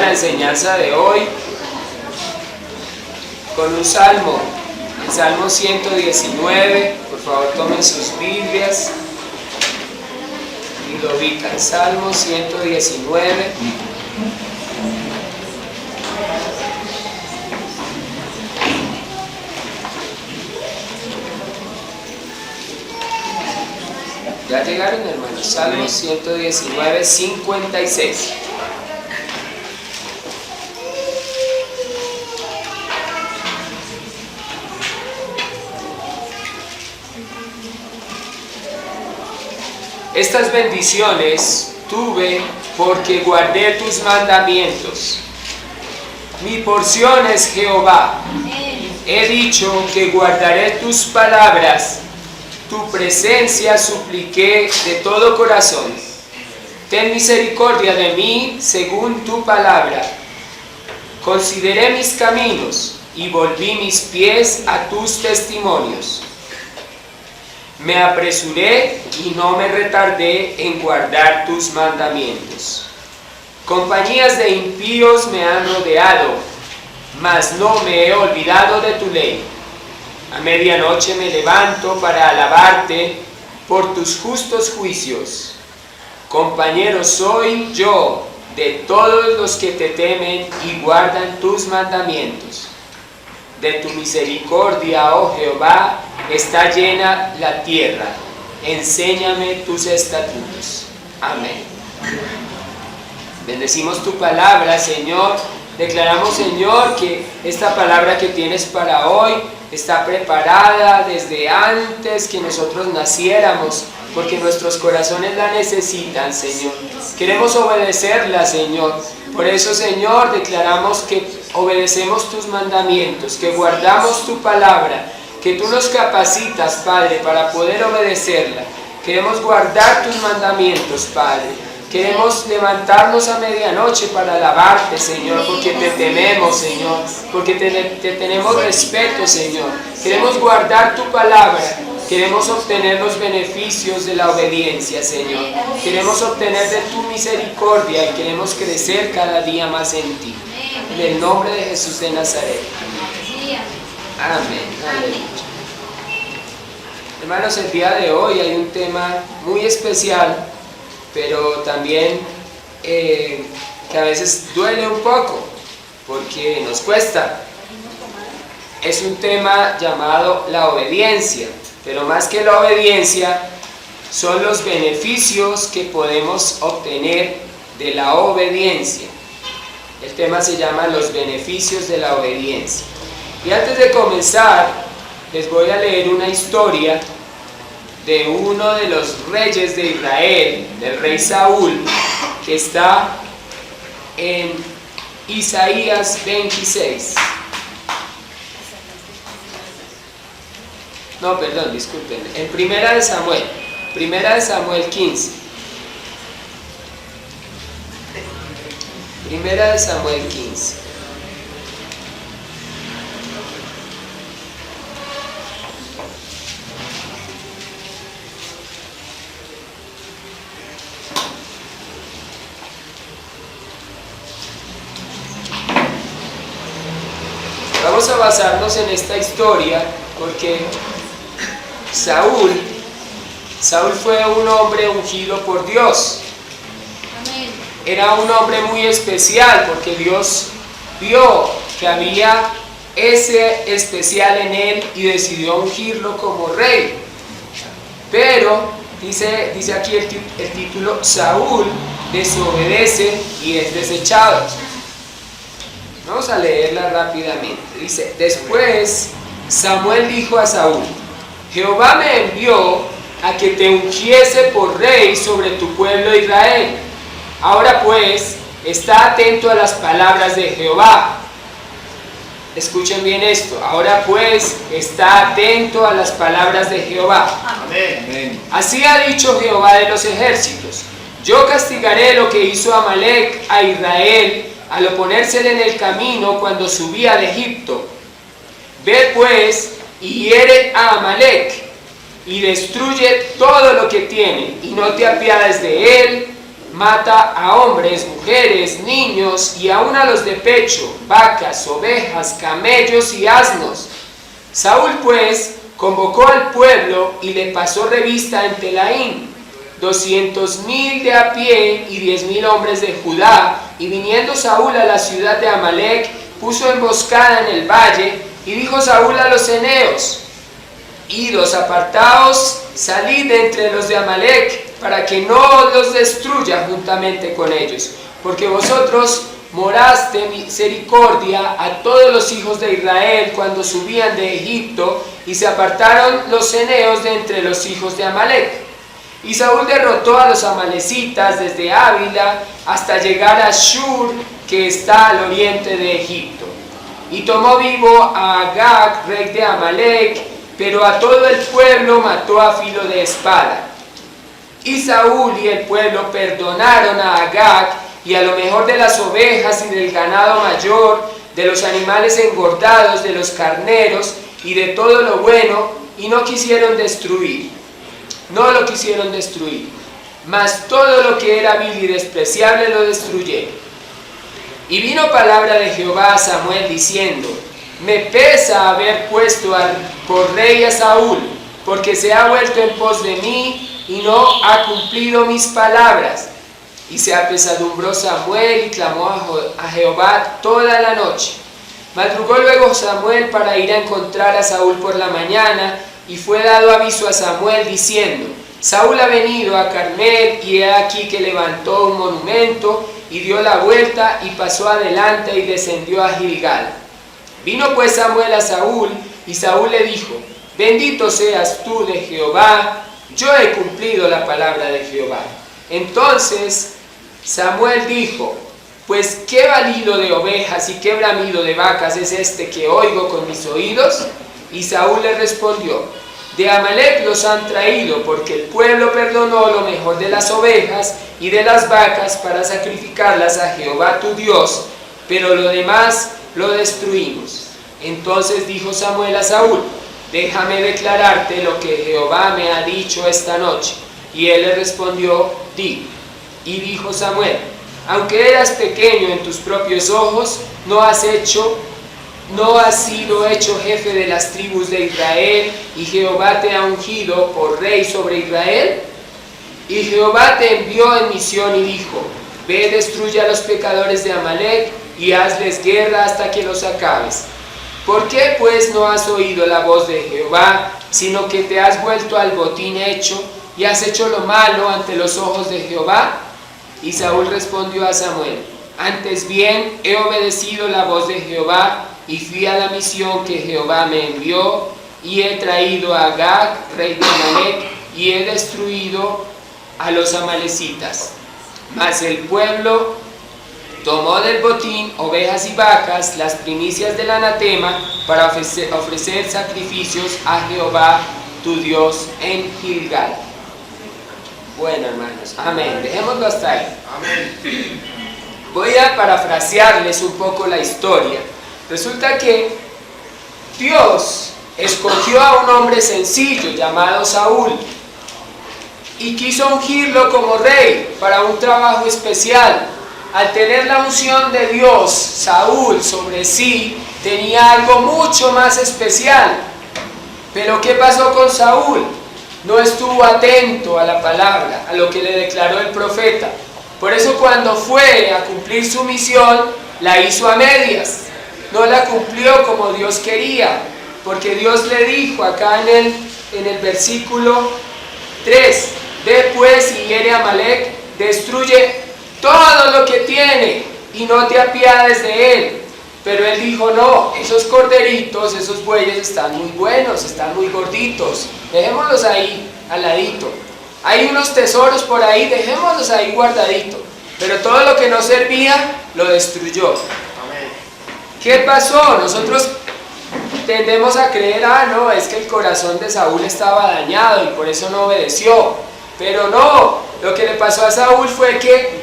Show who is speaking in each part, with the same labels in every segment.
Speaker 1: La enseñanza de hoy con un salmo, el Salmo 119. Por favor, tomen sus Biblias y lo ubican. Salmo 119. Ya llegaron, hermanos. Salmo 119, 56. Estas bendiciones tuve porque guardé tus mandamientos. Mi porción es Jehová. He dicho que guardaré tus palabras. Tu presencia supliqué de todo corazón. Ten misericordia de mí según tu palabra. Consideré mis caminos y volví mis pies a tus testimonios. Me apresuré y no me retardé en guardar tus mandamientos. Compañías de impíos me han rodeado, mas no me he olvidado de tu ley. A medianoche me levanto para alabarte por tus justos juicios. Compañero soy yo de todos los que te temen y guardan tus mandamientos. De tu misericordia, oh Jehová, está llena la tierra. Enséñame tus estatutos. Amén. Bendecimos tu palabra, Señor. Declaramos, Señor, que esta palabra que tienes para hoy está preparada desde antes que nosotros naciéramos, porque nuestros corazones la necesitan, Señor. Queremos obedecerla, Señor. Por eso, Señor, declaramos que obedecemos tus mandamientos, que guardamos tu palabra, que tú nos capacitas, Padre, para poder obedecerla. Queremos guardar tus mandamientos, Padre. Queremos levantarnos a medianoche para alabarte, Señor, porque te tememos, Señor, porque te tenemos respeto, Señor. Queremos guardar tu palabra, queremos obtener los beneficios de la obediencia, Señor. Queremos obtener de tu misericordia y queremos crecer cada día más en ti. En el nombre de Jesús de Nazaret. Amén. Amén. Hermanos, el día de hoy hay un tema muy especial, pero también que a veces duele un poco, porque nos cuesta. Es un tema llamado la obediencia, pero más que la obediencia, son los beneficios que podemos obtener de la obediencia. El tema se llama los beneficios de la obediencia. Y antes de comenzar, les voy a leer una historia de uno de los reyes de Israel, del rey Saúl, que está en Isaías 26. No, perdón, disculpen. En Primera de Samuel 15. Primera de Samuel 15. Vamos a basarnos en esta historia porque Saúl fue un hombre ungido por Dios. Era un hombre muy especial porque Dios vio que había ese especial en él y decidió ungirlo como rey. Pero dice aquí el título: Saúl desobedece y es desechado. Vamos a leerla rápidamente. Dice: después Samuel dijo a Saúl: Jehová me envió a que te ungiese por rey sobre tu pueblo Israel. Ahora pues, está atento a las palabras de Jehová. Escuchen bien esto. Ahora pues, está atento a las palabras de Jehová. Amén. Así ha dicho Jehová de los ejércitos: yo castigaré lo que hizo Amalec a Israel al oponérsele en el camino cuando subía de Egipto. Ve pues y hiere a Amalec y destruye todo lo que tiene, y no te apiades de él, mata a hombres, mujeres, niños y aun a los de pecho, vacas, ovejas, camellos y asnos. Saúl pues convocó al pueblo y le pasó revista en Telaín, 200,000 de a pie y 10,000 hombres de Judá, y viniendo Saúl a la ciudad de Amalec, puso emboscada en el valle, y dijo Saúl a los eneos: idos, apartaos, salid de entre los de Amalec, para que no los destruya juntamente con ellos, porque vosotros moraste misericordia a todos los hijos de Israel cuando subían de Egipto, y se apartaron los eneos de entre los hijos de Amalec. Y Saúl derrotó a los amalecitas desde Ávila hasta llegar a Shur, que está al oriente de Egipto. Y tomó vivo a Agag, rey de Amalec, pero a todo el pueblo mató a filo de espada. Y Saúl y el pueblo perdonaron a Agag y a lo mejor de las ovejas y del ganado mayor, de los animales engordados, de los carneros y de todo lo bueno, y no quisieron destruir. No lo quisieron destruir, mas todo lo que era vil y despreciable lo destruyeron. Y vino palabra de Jehová a Samuel diciendo: me pesa haber puesto por rey a Saúl, porque se ha vuelto en pos de mí y no ha cumplido mis palabras. Y se apesadumbró Samuel y clamó a Jehová toda la noche. Madrugó luego Samuel para ir a encontrar a Saúl por la mañana, y fue dado aviso a Samuel diciendo: Saúl ha venido a Carmel, y he aquí que levantó un monumento, y dio la vuelta, y pasó adelante, y descendió a Gilgal. Vino pues Samuel a Saúl, y Saúl le dijo: bendito seas tú de Jehová, yo he cumplido la palabra de Jehová. Entonces Samuel dijo: pues qué balido de ovejas y qué bramido de vacas es este que oigo con mis oídos. Y Saúl le respondió: de Amalec los han traído, porque el pueblo perdonó lo mejor de las ovejas y de las vacas para sacrificarlas a Jehová tu Dios, pero lo demás lo destruimos. Entonces dijo Samuel a Saúl: déjame declararte lo que Jehová me ha dicho esta noche. Y él le respondió: di. Y dijo Samuel: aunque eras pequeño en tus propios ojos, no has sido hecho jefe de las tribus de Israel, y Jehová te ha ungido por rey sobre Israel. Y Jehová te envió en misión y dijo: ve, destruye a los pecadores de Amalec y hazles guerra hasta que los acabes. ¿Por qué pues no has oído la voz de Jehová, sino que te has vuelto al botín hecho y has hecho lo malo ante los ojos de Jehová? Y Saúl respondió a Samuel: antes bien he obedecido la voz de Jehová, y fui a la misión que Jehová me envió, y he traído a Agag, rey de Amalec, y he destruido a los amalecitas. Mas el pueblo tomó del botín ovejas y vacas, las primicias del anatema, para ofrecer sacrificios a Jehová tu Dios en Gilgal. Bueno, hermanos, amén. Dejémoslo hasta ahí. Amén. Voy a parafrasearles un poco la historia. Resulta que Dios escogió a un hombre sencillo llamado Saúl y quiso ungirlo como rey para un trabajo especial. Al tener la unción de Dios, Saúl sobre sí tenía algo mucho más especial. Pero ¿qué pasó con Saúl? No estuvo atento a la palabra, a lo que le declaró el profeta. Por eso cuando fue a cumplir su misión, la hizo a medias. No la cumplió como Dios quería, porque Dios le dijo acá en el versículo 3: ve pues y hiere a Amalec, destruye todo lo que tiene y no te apiades de él. Pero él dijo: no, esos corderitos, esos bueyes están muy buenos, están muy gorditos, dejémoslos ahí al ladito. Hay unos tesoros por ahí, dejémoslos ahí guardaditos. Pero todo lo que no servía, lo destruyó. Amén. ¿Qué pasó? Nosotros tendemos a creer: no, es que el corazón de Saúl estaba dañado y por eso no obedeció. Pero no, lo que le pasó a Saúl fue que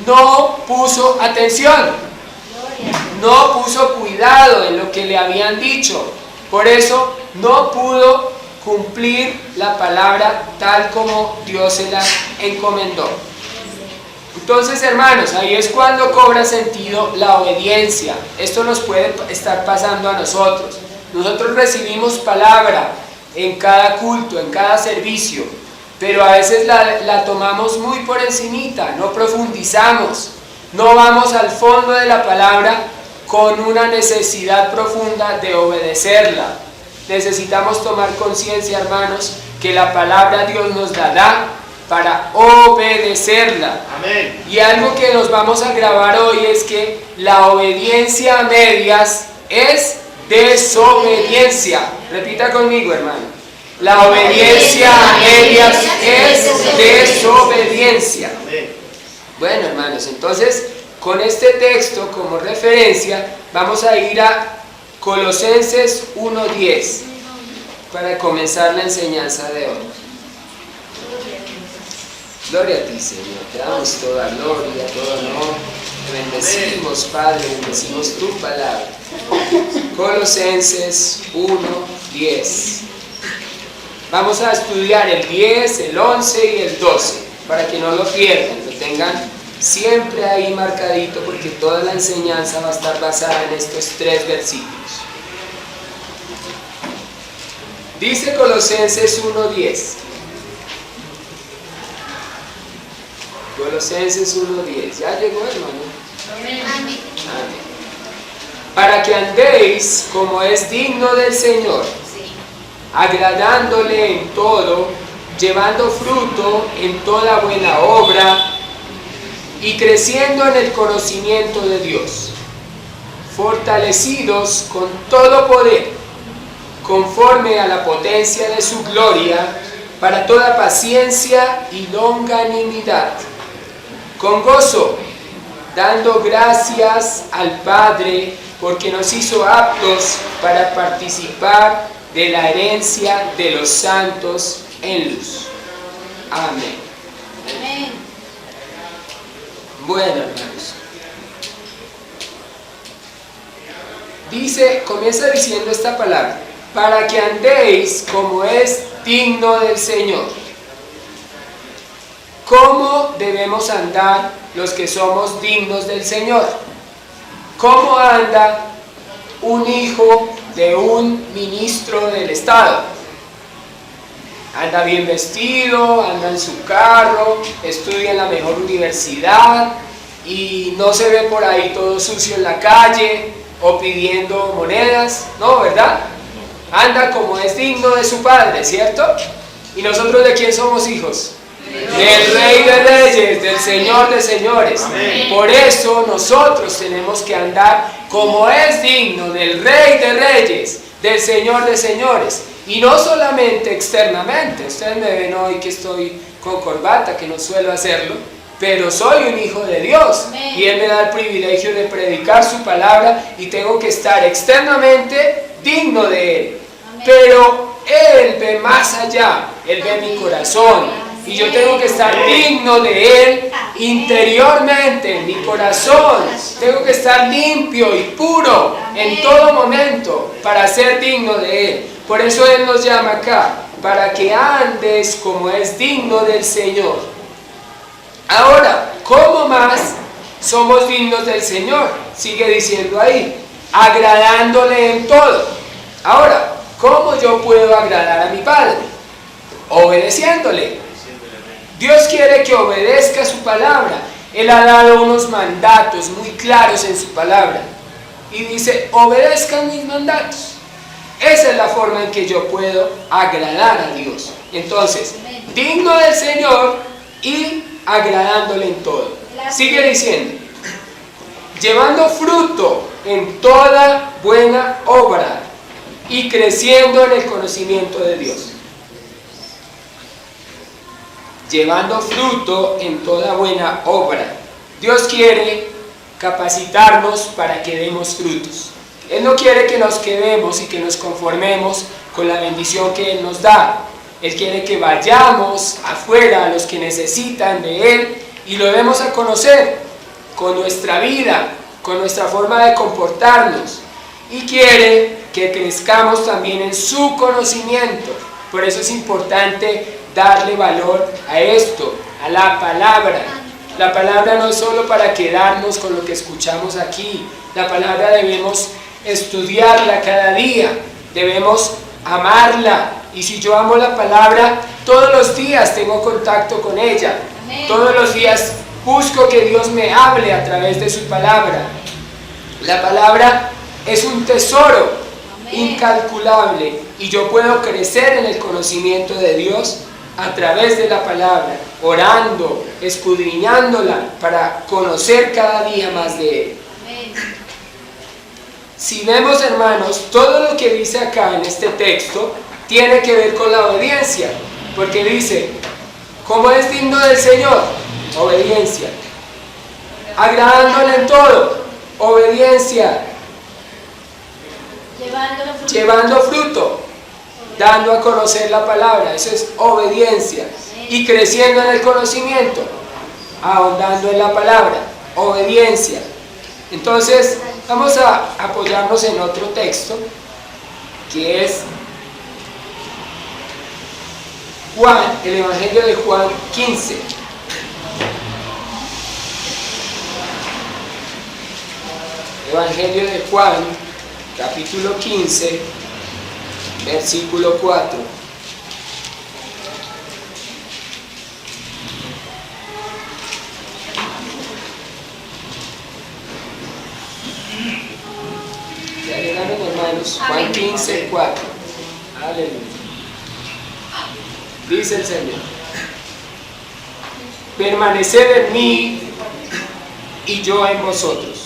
Speaker 1: no puso atención, no puso cuidado en lo que le habían dicho. Por eso no pudo cumplir la palabra tal como Dios se la encomendó. Entonces, hermanos, ahí es cuando cobra sentido la obediencia. Esto nos puede estar pasando a nosotros. Nosotros recibimos palabra en cada culto, en cada servicio, pero a veces la tomamos muy por encimita, no profundizamos, no vamos al fondo de la palabra con una necesidad profunda de obedecerla. Necesitamos tomar conciencia, hermanos, que la palabra Dios nos la da para obedecerla.
Speaker 2: Amén.
Speaker 1: Y algo que nos vamos a grabar hoy es que la obediencia a medias es desobediencia. Repita conmigo, hermano. La obediencia a medias es desobediencia. Bueno, hermanos, entonces con este texto como referencia vamos a ir a Colosenses 1:10 para comenzar la enseñanza de hoy. Gloria a ti, Señor, te damos toda gloria, todo honor, te bendecimos, Padre, bendecimos tu palabra. Colosenses 1:10. Vamos a estudiar el 10, el 11 y el 12, para que no lo pierdan, lo tengan siempre ahí marcadito, porque toda la enseñanza va a estar basada en estos 3 versículos. Dice Colosenses 1:10. Colosenses 1:10. ¿Ya llegó, hermano?
Speaker 3: Amén.
Speaker 1: Amén. Para que andéis como es digno del Señor, agradándole en todo, llevando fruto en toda buena obra y creciendo en el conocimiento de Dios, fortalecidos con todo poder, conforme a la potencia de su gloria, para toda paciencia y longanimidad, con gozo, dando gracias al Padre, porque nos hizo aptos para participar de la herencia de los santos en luz. Amén.
Speaker 3: Amén.
Speaker 1: Bueno, hermanos. Comienza diciendo esta palabra: para que andéis como es digno del Señor. ¿Cómo debemos andar los que somos dignos del Señor? ¿Cómo anda un hijo de un ministro del Estado? Anda bien vestido, anda en su carro, estudia en la mejor universidad y no se ve por ahí todo sucio en la calle o pidiendo monedas, ¿no? ¿Verdad? Anda como es digno de su padre, ¿cierto? ¿Y nosotros de quién somos hijos? Del Rey de Reyes, del Señor de Señores.
Speaker 2: Amén.
Speaker 1: Por eso nosotros tenemos que andar como es digno del Rey de Reyes, del Señor de Señores. Y no solamente externamente. Ustedes me ven hoy que estoy con corbata, que no suelo hacerlo, pero soy un hijo de Dios.
Speaker 3: Amén.
Speaker 1: Y Él me da el privilegio de predicar su palabra y tengo que estar externamente digno de Él.
Speaker 3: Amén.
Speaker 1: Pero Él ve más allá, Él ve mi corazón. Y yo tengo que estar digno de Él interiormente, en mi corazón. Tengo que estar limpio y puro en todo momento para ser digno de Él. Por eso Él nos llama acá, para que andes como es digno del Señor. Ahora, ¿cómo más somos dignos del Señor? Sigue diciendo ahí, agradándole en todo. Ahora, ¿cómo yo puedo agradar a mi Padre? Obedeciéndole. Dios quiere que obedezca su palabra. Él ha dado unos mandatos muy claros en su palabra. Y dice, obedezcan mis mandatos. Esa es la forma en que yo puedo agradar a Dios. Entonces, digno del Señor y agradándole en todo. Sigue diciendo, llevando fruto en toda buena obra y creciendo en el conocimiento de Dios. Llevando fruto en toda buena obra. Dios quiere capacitarnos para que demos frutos. Él no quiere que nos quedemos y que nos conformemos con la bendición que Él nos da. Él quiere que vayamos afuera a los que necesitan de Él y lo demos a conocer con nuestra vida, con nuestra forma de comportarnos. Y quiere que crezcamos también en su conocimiento. Por eso es importante darle valor a esto, a la palabra, La palabra no es solo para quedarnos con lo que escuchamos aquí. La palabra debemos estudiarla cada día, debemos amarla. Y si yo amo la palabra, todos los días tengo contacto con ella. Amén. Todos los días busco que Dios me hable a través de su palabra. La palabra es un tesoro incalculable y yo puedo crecer en el conocimiento de Dios a través de la palabra, orando, escudriñándola para conocer cada día más de Él. Amén. Si vemos, hermanos, todo lo que dice acá en este texto tiene que ver con la obediencia, porque dice, ¿cómo es digno del Señor? Obediencia. Agradándole en todo, obediencia. Llevando fruto, dando a conocer la palabra, eso es obediencia. Y creciendo en el conocimiento, ahondando en la palabra, obediencia. Entonces, vamos a apoyarnos en otro texto, que es Juan, el Evangelio de Juan 15. Evangelio de Juan, capítulo 15, versículo 4. ¿Ya llegaron, hermanos? Juan 15, 4. Aleluya. Dice el Señor: permaneced en mí y yo en vosotros.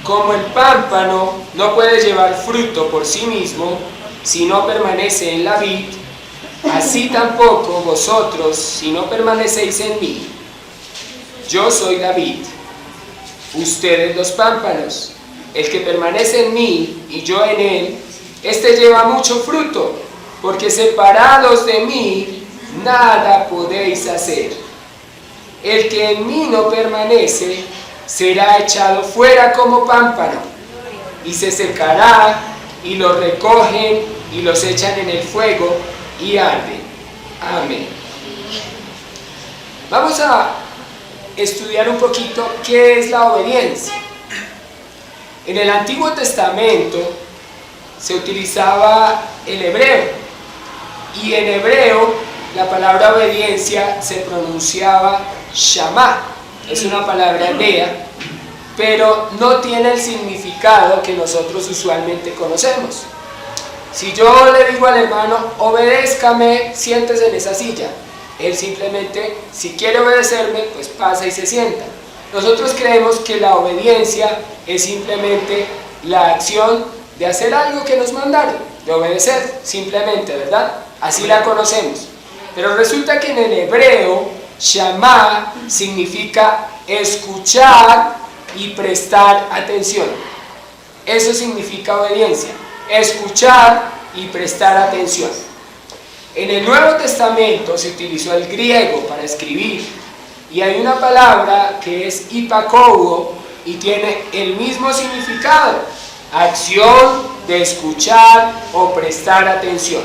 Speaker 1: Como el pámpano no puede llevar fruto por sí mismo si no permanece en la vid, así tampoco vosotros si no permanecéis en mí. Yo soy la vid, ustedes los pámpanos. El que permanece en mí y yo en él, éste lleva mucho fruto, porque separados de mí nada podéis hacer. El que en mí no permanece será echado fuera como pámpano, y se secará, y los recogen, y los echan en el fuego, y arden. Amén. Vamos a estudiar un poquito qué es la obediencia. En el Antiguo Testamento se utilizaba el hebreo, y en hebreo la palabra obediencia se pronunciaba shamá. Es una palabra hebrea, pero no tiene el significado que nosotros usualmente conocemos. Si yo le digo al hermano, obedézcame, siéntese en esa silla, él simplemente, si quiere obedecerme, pues pasa y se sienta. Nosotros creemos que la obediencia es simplemente la acción de hacer algo que nos mandaron, de obedecer, simplemente, ¿verdad? Así la conocemos. Pero resulta que en el hebreo, shamá significa escuchar y prestar atención. Eso significa obediencia, escuchar y prestar atención. En el Nuevo Testamento se utilizó el griego para escribir, y hay una palabra que es ipakouo y tiene el mismo significado, acción de escuchar o prestar atención.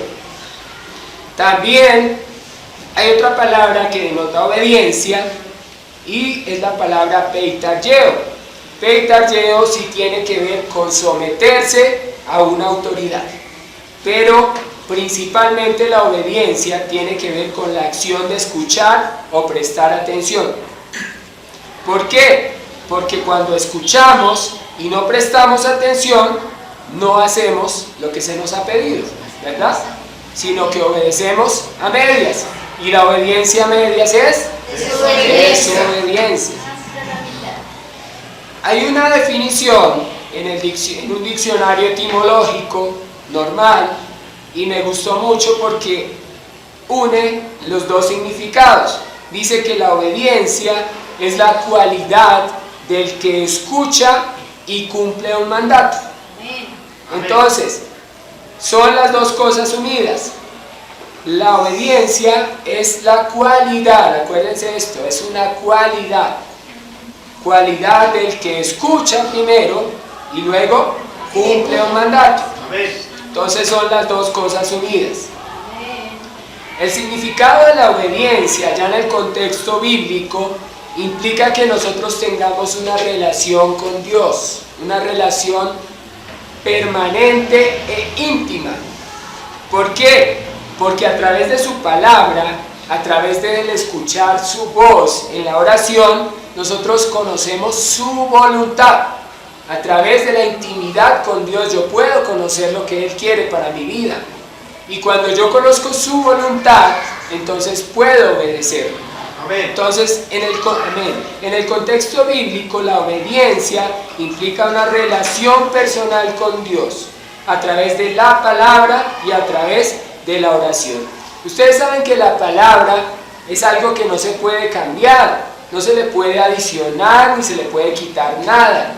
Speaker 1: También hay otra palabra que denota obediencia y es la palabra peitargeo. Peitargeo sí tiene que ver con someterse a una autoridad, pero principalmente la obediencia tiene que ver con la acción de escuchar o prestar atención. ¿Por qué? Porque cuando escuchamos y no prestamos atención, no hacemos lo que se nos ha pedido, ¿verdad? Sino que obedecemos a medias. Y la obediencia a medias es desobediencia. Hay una definición en un diccionario etimológico normal, y me gustó mucho porque une los dos significados. Dice que la obediencia es la cualidad del que escucha y cumple un mandato. Entonces, son las dos cosas unidas. La obediencia es la cualidad, acuérdense esto, es una cualidad del que escucha primero y luego cumple un mandato. Entonces son las dos cosas unidas. El significado de la obediencia, ya en el contexto bíblico, implica que nosotros tengamos una relación con Dios, una relación permanente e íntima. ¿Por qué? Porque a través de su palabra, a través del escuchar su voz en la oración, nosotros conocemos su voluntad. A través de la intimidad con Dios yo puedo conocer lo que Él quiere para mi vida. Y cuando yo conozco su voluntad, entonces puedo obedecerlo. Amén. Entonces, en el contexto bíblico, la obediencia implica una relación personal con Dios, a través de la palabra y a través de la oración. Ustedes saben que la palabra es algo que no se puede cambiar, no se le puede adicionar ni se le puede quitar nada,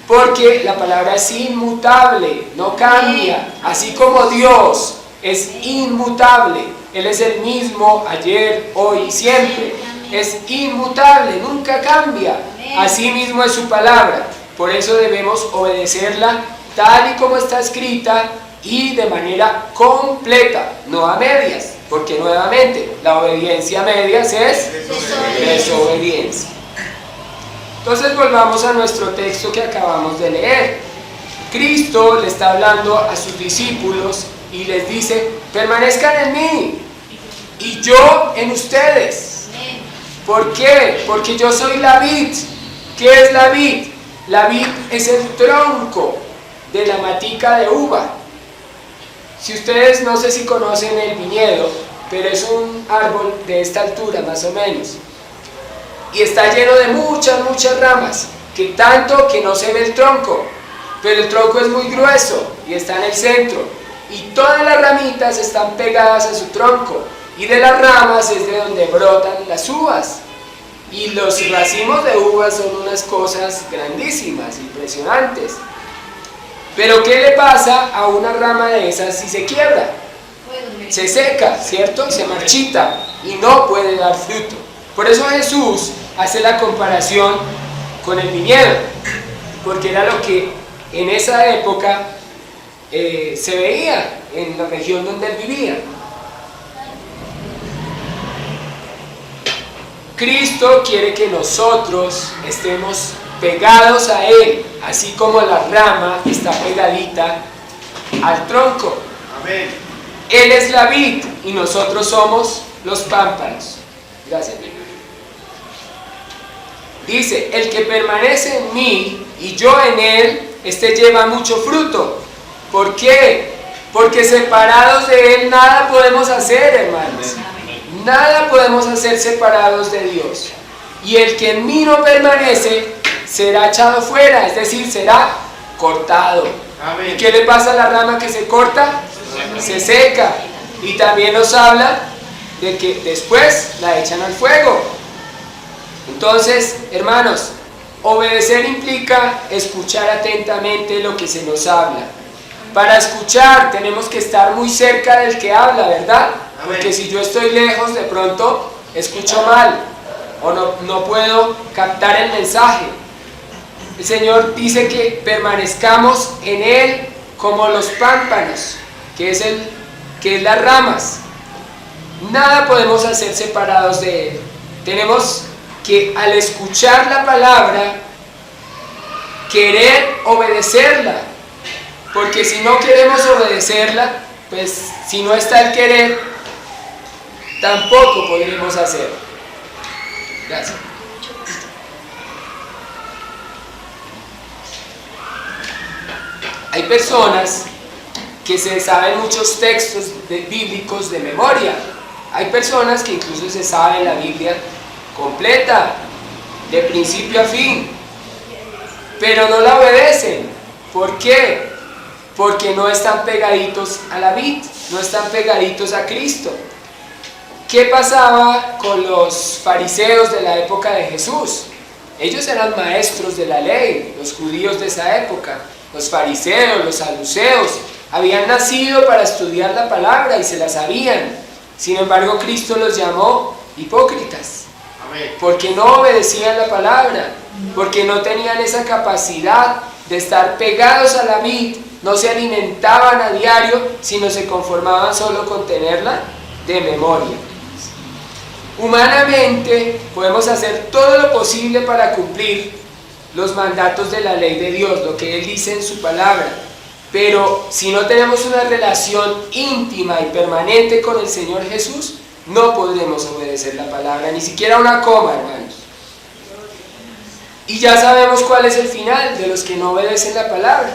Speaker 1: porque la palabra es inmutable, no cambia, así como Dios es inmutable. Él es el mismo ayer, hoy y siempre. Es inmutable, nunca cambia. Así mismo es su palabra. Por eso debemos obedecerla tal y como está escrita y de manera completa, no a medias, porque nuevamente la obediencia a medias es desobediencia. Entonces volvamos a nuestro texto que acabamos de leer. Cristo le está hablando a sus discípulos y les dice: permanezcan en mí y yo en ustedes. ¿Por qué? Porque yo soy la vid. ¿Qué es la vid? La vid es el tronco de la matica de uva. Si ustedes, no sé si conocen el viñedo, pero es un árbol de esta altura más o menos, y está lleno de muchas ramas, que tanto que no se ve el tronco, pero el tronco es muy grueso y está en el centro, y todas las ramitas están pegadas a su tronco, y de las ramas es de donde brotan las uvas, y los racimos de uvas son unas cosas grandísimas, impresionantes. Pero ¿qué le pasa a una rama de esas si se quiebra? Se seca, ¿cierto? Se marchita y no puede dar fruto. Por eso Jesús hace la comparación con el viñedo, porque era lo que en esa época se veía en la región donde él vivía. Cristo quiere que nosotros estemos pegados a Él, así como la rama está pegadita al tronco. Amén. Él es la vid y nosotros somos los pámpanos. Gracias, mi hermano. Dice: el que permanece en mí y yo en él, este lleva mucho fruto. ¿Por qué? Porque separados de él nada podemos hacer, hermanos. Nada podemos hacer separados de Dios. Y el que en mí no permanece será echado fuera, es decir, será cortado. Amén. ¿Y qué le pasa a la rama que se corta? Se seca. Y también nos habla de que después la echan al fuego. Entonces, hermanos, obedecer implica escuchar atentamente lo que se nos habla. Para escuchar tenemos que estar muy cerca del que habla, ¿verdad? Porque si yo estoy lejos, de pronto escucho mal o no puedo captar el mensaje. El Señor dice que permanezcamos en Él como los pámpanos, que es las ramas. Nada podemos hacer separados de Él. Tenemos que, al escuchar la palabra, querer obedecerla, porque si no queremos obedecerla, pues si no está el querer, tampoco podremos hacerlo. Gracias. Hay personas que se saben muchos textos bíblicos de memoria. Hay personas que incluso se saben la Biblia completa, de principio a fin, pero no la obedecen. ¿Por qué? Porque no están pegaditos a la vid, no están pegaditos a Cristo. ¿Qué pasaba con los fariseos de la época de Jesús? Ellos eran maestros de la ley, los judíos de esa época. Los fariseos, los saduceos, habían nacido para estudiar la palabra y se la sabían. Sin embargo, Cristo los llamó hipócritas. Amén. Porque no obedecían la palabra, porque no tenían esa capacidad de estar pegados a la vid, no se alimentaban a diario, sino se conformaban solo con tenerla de memoria. Humanamente podemos hacer todo lo posible para cumplir los mandatos de la ley de Dios, lo que Él dice en su palabra. Pero si no tenemos una relación íntima y permanente con el Señor Jesús, no podremos obedecer la palabra, ni siquiera una coma, hermanos. Y ya sabemos cuál es el final de los que no obedecen la palabra.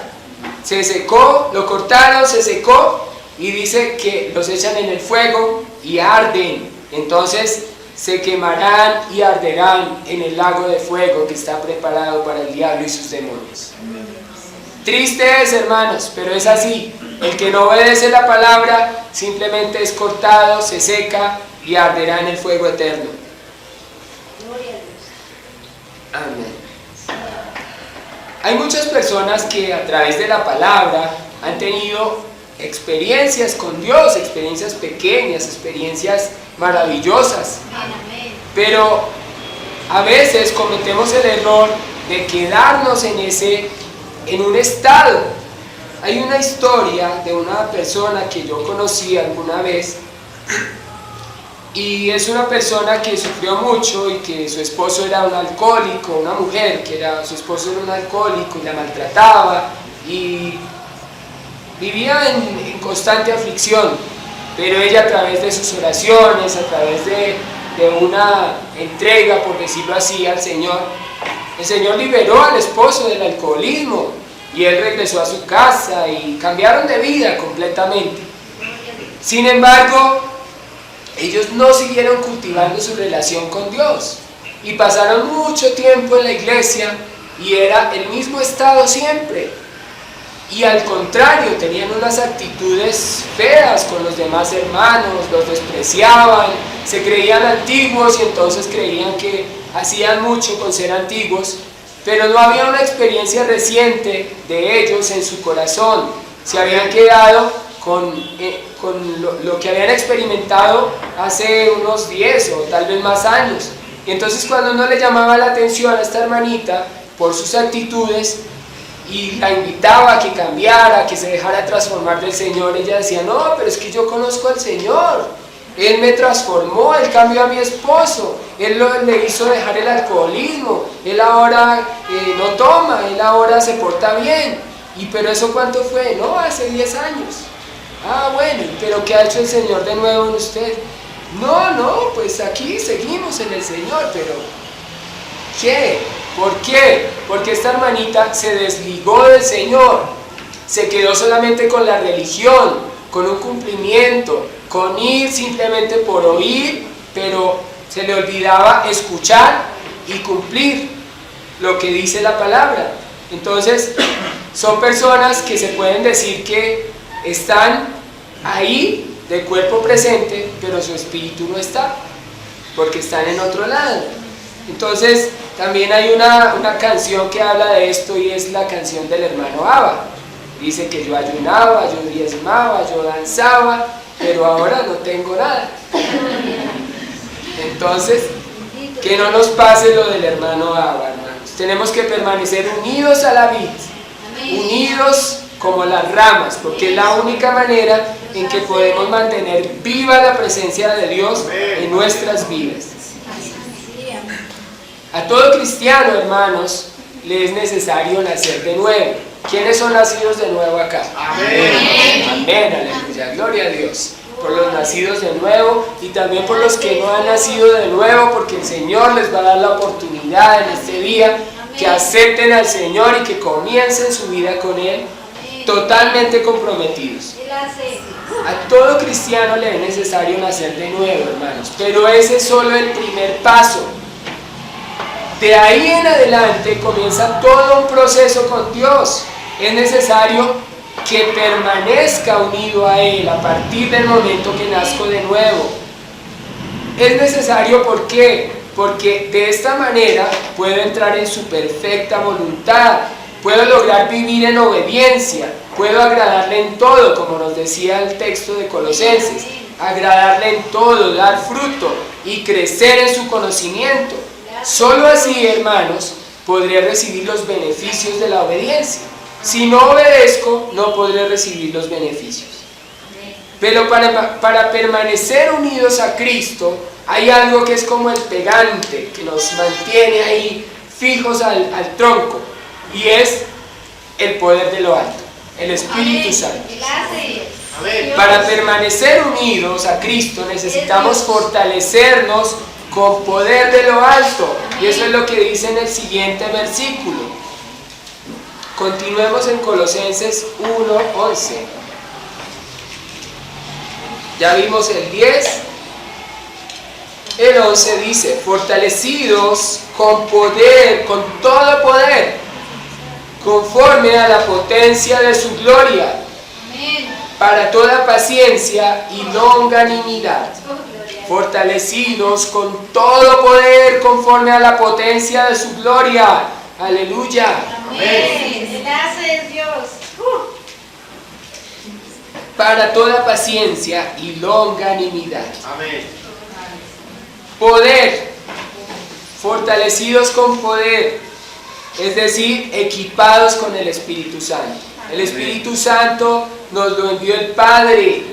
Speaker 1: Se secó, lo cortaron, se secó, y dice que los echan en el fuego y arden. Entonces se quemarán y arderán en el lago de fuego que está preparado para el diablo y sus demonios. Triste es, hermanos, pero es así. El que no obedece la palabra simplemente es cortado, se seca y arderá en el fuego eterno. Amén. Hay muchas personas que a través de la palabra han tenido experiencias con Dios, experiencias pequeñas, experiencias maravillosas. Pero a veces cometemos el error de quedarnos en un estado. Hay una historia de una persona que yo conocí alguna vez, y es una persona que sufrió mucho y que su esposo era un alcohólico, una mujer su esposo era un alcohólico y la maltrataba y vivía en constante aflicción, pero ella, a través de sus oraciones, a través de una entrega, por decirlo así, al Señor, el Señor liberó al esposo del alcoholismo y él regresó a su casa y cambiaron de vida completamente. Sin embargo, ellos no siguieron cultivando su relación con Dios y pasaron mucho tiempo en la iglesia y era el mismo estado siempre. Y al contrario, tenían unas actitudes feas con los demás hermanos, los despreciaban, se creían antiguos y entonces creían que hacían mucho con ser antiguos, pero no había una experiencia reciente de ellos en su corazón. Se habían quedado con lo que habían experimentado hace unos 10 o tal vez más años. Y entonces cuando uno le llamaba la atención a esta hermanita por sus actitudes y la invitaba a que cambiara, a que se dejara transformar del Señor, ella decía: no, pero es que yo conozco al Señor, Él me transformó, Él cambió a mi esposo, Él le hizo dejar el alcoholismo, Él ahora no toma, Él ahora se porta bien. Pero ¿eso cuánto fue? No, hace 10 años. Ah, bueno, pero ¿qué ha hecho el Señor de nuevo en usted? No, pues aquí seguimos en el Señor, pero ¿qué? ¿Por qué? Porque esta hermanita se desligó del Señor, se quedó solamente con la religión, con un cumplimiento, con ir simplemente por oír, pero se le olvidaba escuchar y cumplir lo que dice la palabra. Entonces, son personas que se pueden decir que están ahí de cuerpo presente, pero su espíritu no está, porque están en otro lado. Entonces, también hay una canción que habla de esto, y es la canción del hermano Abba. Dice que yo ayunaba, yo diezmaba, yo danzaba, pero ahora no tengo nada. Entonces, que no nos pase lo del hermano Abba, hermanos. Tenemos que permanecer unidos a la vid, unidos como las ramas, porque es la única manera en que podemos mantener viva la presencia de Dios en nuestras vidas. A todo cristiano, hermanos, le es necesario nacer de nuevo. ¿Quiénes son nacidos de nuevo acá? Amén. Amén, aleluya, gloria a Dios. Por los nacidos de nuevo y también por los que no han nacido de nuevo, porque el Señor les va a dar la oportunidad en este día que acepten al Señor y que comiencen su vida con Él totalmente comprometidos. A todo cristiano le es necesario nacer de nuevo, hermanos, pero ese es solo el primer paso. De ahí en adelante comienza todo un proceso con Dios. Es necesario que permanezca unido a Él a partir del momento que nazco de nuevo. Es necesario, ¿por qué? Porque de esta manera puedo entrar en su perfecta voluntad, puedo lograr vivir en obediencia, puedo agradarle en todo, como nos decía el texto de Colosenses, agradarle en todo, dar fruto y crecer en su conocimiento. Solo así, hermanos, podré recibir los beneficios de la obediencia. Si no obedezco, no podré recibir los beneficios. Pero para permanecer unidos a Cristo, hay algo que es como el pegante, que nos mantiene ahí fijos al tronco, y es el poder de lo alto, el Espíritu Santo. Para permanecer unidos a Cristo necesitamos fortalecernos con poder de lo alto, y eso es lo que dice en el siguiente versículo. Continuemos en Colosenses 1:11. Ya vimos el 10. El 11 dice: fortalecidos con poder, con todo poder, conforme a la potencia de su gloria, para toda paciencia y longanimidad. Fortalecidos con todo poder, conforme a la potencia de su gloria. Aleluya.
Speaker 2: Amén. Gracias, Dios.
Speaker 1: Para toda paciencia y longanimidad.
Speaker 3: Amén.
Speaker 1: Poder, fortalecidos con poder, es decir, equipados con el Espíritu Santo. El Espíritu Santo nos lo envió el Padre.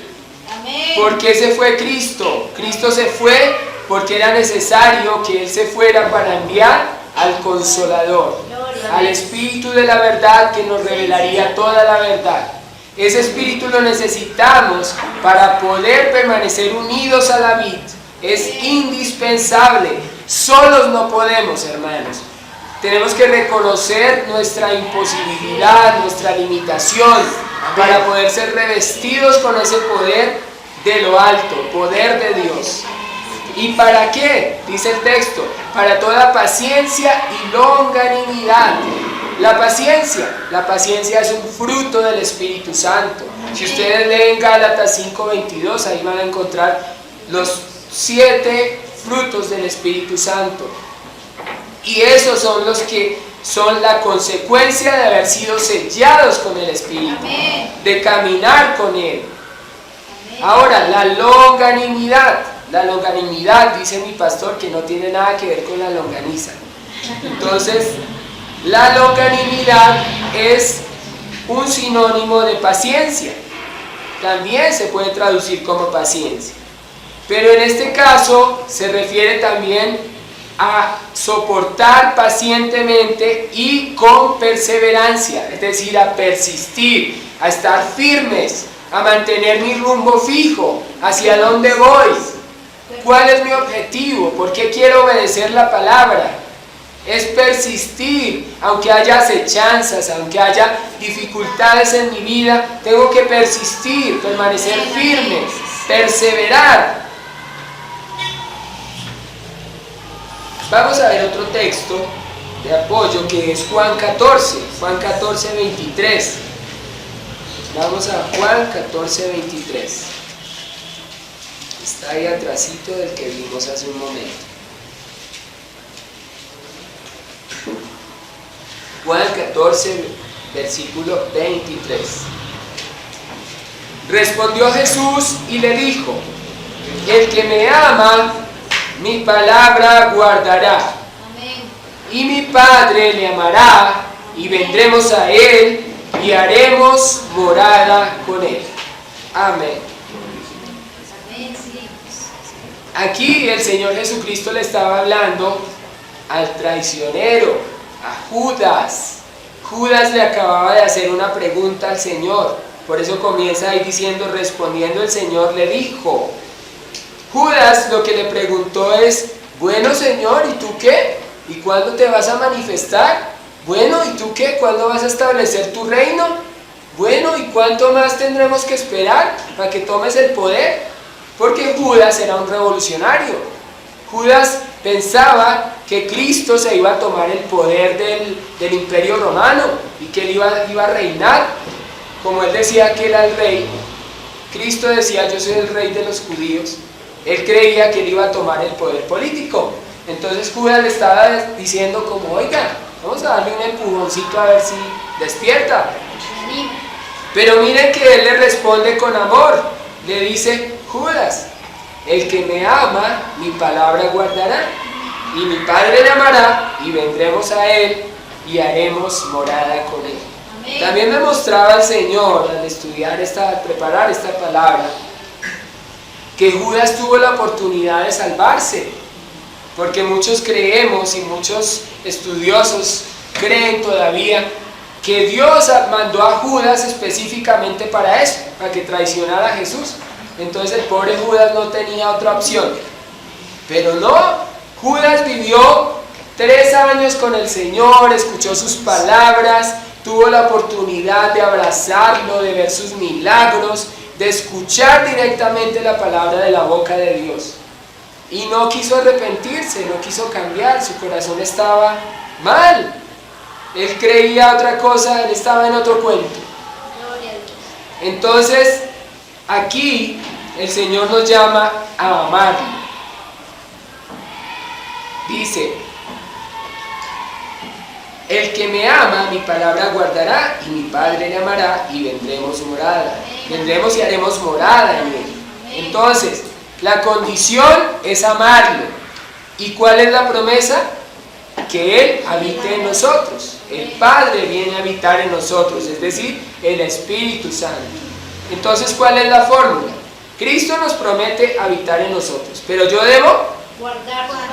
Speaker 2: Amén.
Speaker 1: ¿Por qué se fue Cristo? Cristo se fue porque era necesario que Él se fuera para enviar al Consolador, al Espíritu de la verdad que nos revelaría toda la verdad. Ese Espíritu lo necesitamos para poder permanecer unidos a la vid. Es indispensable. Solos no podemos, hermanos. Tenemos que reconocer nuestra imposibilidad, nuestra limitación, para poder ser revestidos con ese poder de lo alto, poder de Dios. ¿Y para qué? Dice el texto: para toda paciencia y longanimidad. La paciencia es un fruto del Espíritu Santo. Si ustedes leen Gálatas 5:22, ahí van a encontrar los 7 frutos del Espíritu Santo. Y esos son los que son la consecuencia de haber sido sellados con el Espíritu, de caminar con Él. Ahora, la longanimidad, dice mi pastor, que no tiene nada que ver con la longaniza. Entonces, la longanimidad es un sinónimo de paciencia. También se puede traducir como paciencia. Pero en este caso se refiere también a soportar pacientemente y con perseverancia, es decir, a persistir, a estar firmes, a mantener mi rumbo fijo, hacia dónde voy, cuál es mi objetivo, por qué quiero obedecer la palabra. Es persistir, aunque haya acechanzas, aunque haya dificultades en mi vida, tengo que persistir, permanecer firme, perseverar. Vamos a ver otro texto de apoyo que es Juan 14:23. Vamos a Juan 14:23. Está ahí atrásito del que vimos hace un momento. Juan 14, versículo 23. Respondió Jesús y le dijo: el que me ama, mi palabra guardará.
Speaker 2: Amén.
Speaker 1: Y mi Padre le amará, y vendremos a Él, y haremos morada con Él. Amén.
Speaker 2: Amén, sí.
Speaker 1: Aquí el Señor Jesucristo le estaba hablando al traicionero, a Judas. Judas le acababa de hacer una pregunta al Señor. Por eso comienza ahí diciendo: respondiendo el Señor le dijo. Judas lo que le preguntó es: bueno, Señor, ¿y tú qué? ¿Y cuándo te vas a manifestar? Bueno, ¿y tú qué? ¿Cuándo vas a establecer tu reino? Bueno, ¿y cuánto más tendremos que esperar para que tomes el poder? Porque Judas era un revolucionario. Judas pensaba que Cristo se iba a tomar el poder del imperio romano y que él iba a reinar. Como él decía que era el rey, Cristo decía: yo soy el rey de los judíos. Él creía que él iba a tomar el poder político. Entonces Judas le estaba diciendo como: oiga, vamos a darle un empujoncito a ver si despierta. Pero miren que él le responde con amor. Le dice: Judas, el que me ama, mi palabra guardará, y mi Padre le amará, y vendremos a Él, y haremos morada con Él. Amén. También me mostraba el Señor, al estudiar al preparar esta palabra, que Judas tuvo la oportunidad de salvarse, porque muchos creemos y muchos estudiosos creen todavía que Dios mandó a Judas específicamente para eso, para que traicionara a Jesús. Entonces el pobre Judas no tenía otra opción. Pero no, Judas vivió 3 años con el Señor, escuchó sus palabras, tuvo la oportunidad de abrazarlo, de ver sus milagros, de escuchar directamente la palabra de la boca de Dios. Y no quiso arrepentirse, no quiso cambiar, su corazón estaba mal. Él creía otra cosa, él estaba en otro cuento. Entonces, aquí el Señor nos llama a amarlo. Dice: el que me ama, mi palabra guardará, y mi Padre le amará, y vendremos su morada. Vendremos y haremos morada en él. Entonces, la condición es amarlo. ¿Y cuál es la promesa? Que Él habite en nosotros. El Padre viene a habitar en nosotros, es decir, el Espíritu Santo. Entonces, ¿cuál es la fórmula? Cristo nos promete habitar en nosotros, pero yo debo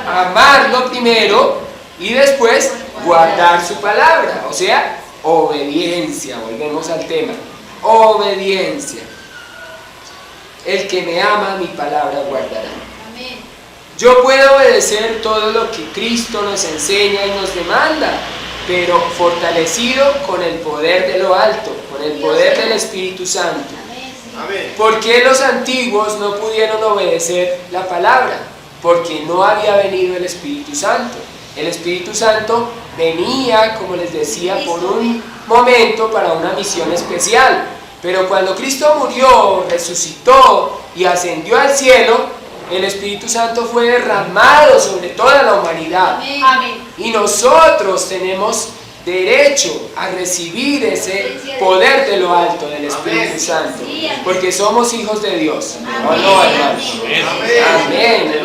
Speaker 1: amarlo primero y después guardar su palabra, o sea, obediencia. Volvemos al tema, obediencia. El que me ama, mi palabra guardará. Yo puedo obedecer todo lo que Cristo nos enseña y nos demanda, pero fortalecido con el poder de lo alto, con el poder del Espíritu Santo. ¿Por qué los antiguos no pudieron obedecer la palabra? Porque no había venido el Espíritu Santo. El Espíritu Santo venía, como les decía, por un momento para una misión especial. Pero cuando Cristo murió, resucitó y ascendió al cielo, el Espíritu Santo fue derramado sobre toda la humanidad.
Speaker 2: Amén.
Speaker 1: Y nosotros tenemos derecho a recibir ese poder de lo alto del Espíritu Santo, porque somos hijos de Dios. ¿O no, hermanos? Amén.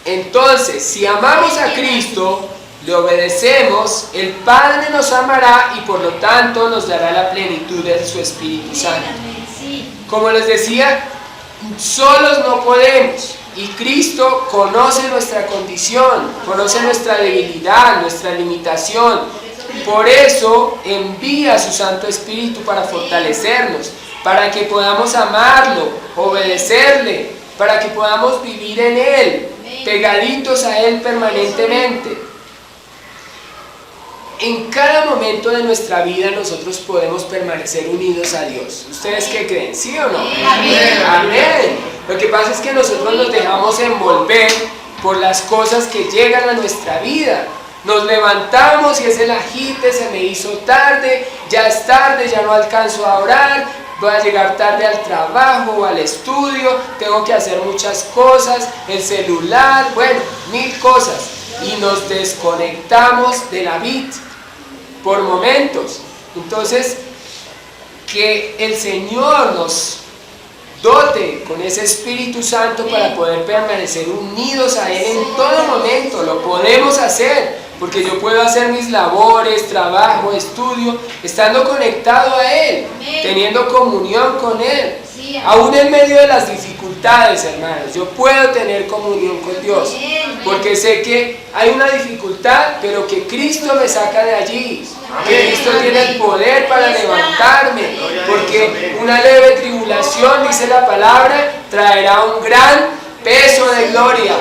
Speaker 1: Entonces, si amamos a Cristo, le obedecemos, el Padre nos amará y por lo tanto nos dará la plenitud de su Espíritu Santo. Como les decía, solos no podemos. Y Cristo conoce nuestra condición, conoce nuestra debilidad, nuestra limitación. Por eso envía a su Santo Espíritu para fortalecernos, para que podamos amarlo, obedecerle, para que podamos vivir en Él, pegaditos a Él permanentemente. En cada momento de nuestra vida nosotros podemos permanecer unidos a Dios. ¿Ustedes qué creen? ¿Sí o no?
Speaker 2: Amén.
Speaker 1: Amén. Lo que pasa es que nosotros nos dejamos envolver por las cosas que llegan a nuestra vida. Nos levantamos y es el agite, se me hizo tarde, ya es tarde, ya no alcanzo a orar, voy a llegar tarde al trabajo o al estudio, tengo que hacer muchas cosas, el celular, bueno, 1000 cosas. Y nos desconectamos de la vida por momentos. Entonces, que el Señor nos dote con ese Espíritu Santo para poder permanecer unidos a Él en todo momento. Lo podemos hacer, porque yo puedo hacer mis labores, trabajo, estudio, estando conectado a Él, teniendo comunión con Él. Aún en medio de las dificultades, hermanos, yo puedo tener comunión con Dios, porque sé que hay una dificultad, pero que Cristo me saca de allí, que Cristo tiene el poder para levantarme, porque una leve tribulación, dice la palabra, traerá un gran peso de gloria.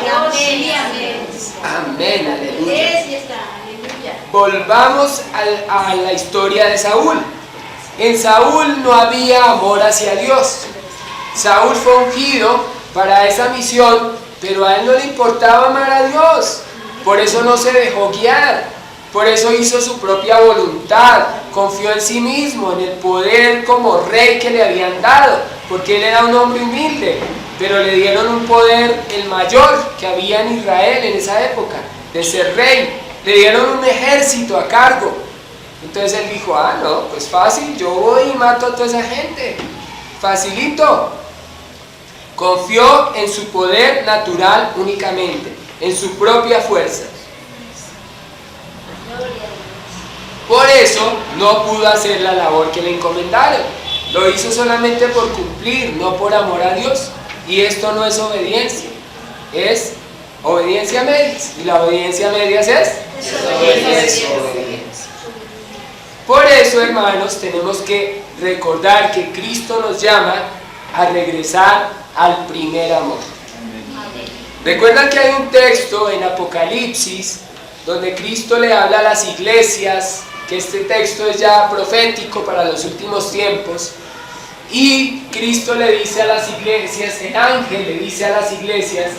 Speaker 1: Amén, aleluya. Volvamos a la historia de Saúl. En Saúl no había amor hacia Dios. Saúl fue ungido para esa misión, pero a él no le importaba amar a Dios. Por eso no se dejó guiar, por eso hizo su propia voluntad, confió en sí mismo, en el poder como rey que le habían dado, porque él era un hombre humilde, pero le dieron un poder, el mayor que había en Israel en esa época, de ser rey. Le dieron un ejército a cargo. Entonces él dijo: no, pues fácil, yo voy y mato a toda esa gente, facilito. Confió en su poder natural únicamente, en su propia fuerza. Por eso no pudo hacer la labor que le encomendaron. Lo hizo solamente por cumplir, no por amor a Dios. Y esto no es obediencia, es obediencia a medias. Y la obediencia a medias es desobediencia. Por eso, hermanos, tenemos que recordar que Cristo nos llama a regresar al primer amor. Recuerdan que hay un texto en Apocalipsis donde Cristo le habla a las iglesias, que este texto es ya profético para los últimos tiempos, y Cristo le dice a las iglesias, el ángel le dice a las iglesias,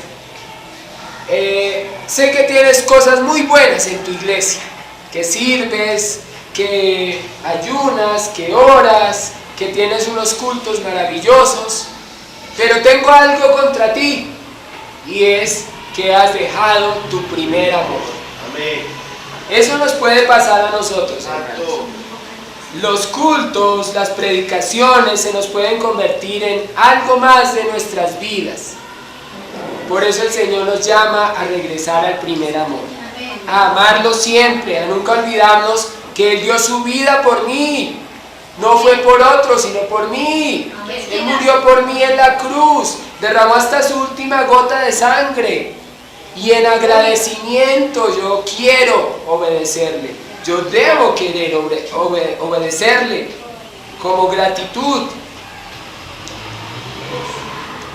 Speaker 1: sé que tienes cosas muy buenas en tu iglesia, que sirves, que ayunas, que oras, que tienes unos cultos maravillosos, pero tengo algo contra ti, y es que has dejado tu primer amor.
Speaker 3: Amén.
Speaker 1: Eso nos puede pasar a nosotros, hermanos. Los cultos, las predicaciones se nos pueden convertir en algo más de nuestras vidas. Por eso el Señor nos llama a regresar al primer amor, a amarlo siempre, a nunca olvidarnos que Él dio su vida por mí. No fue por otro, sino por mí. Él murió por mí en la cruz, derramó hasta su última gota de sangre. Y en agradecimiento yo quiero obedecerle. Yo debo querer obedecerle como gratitud.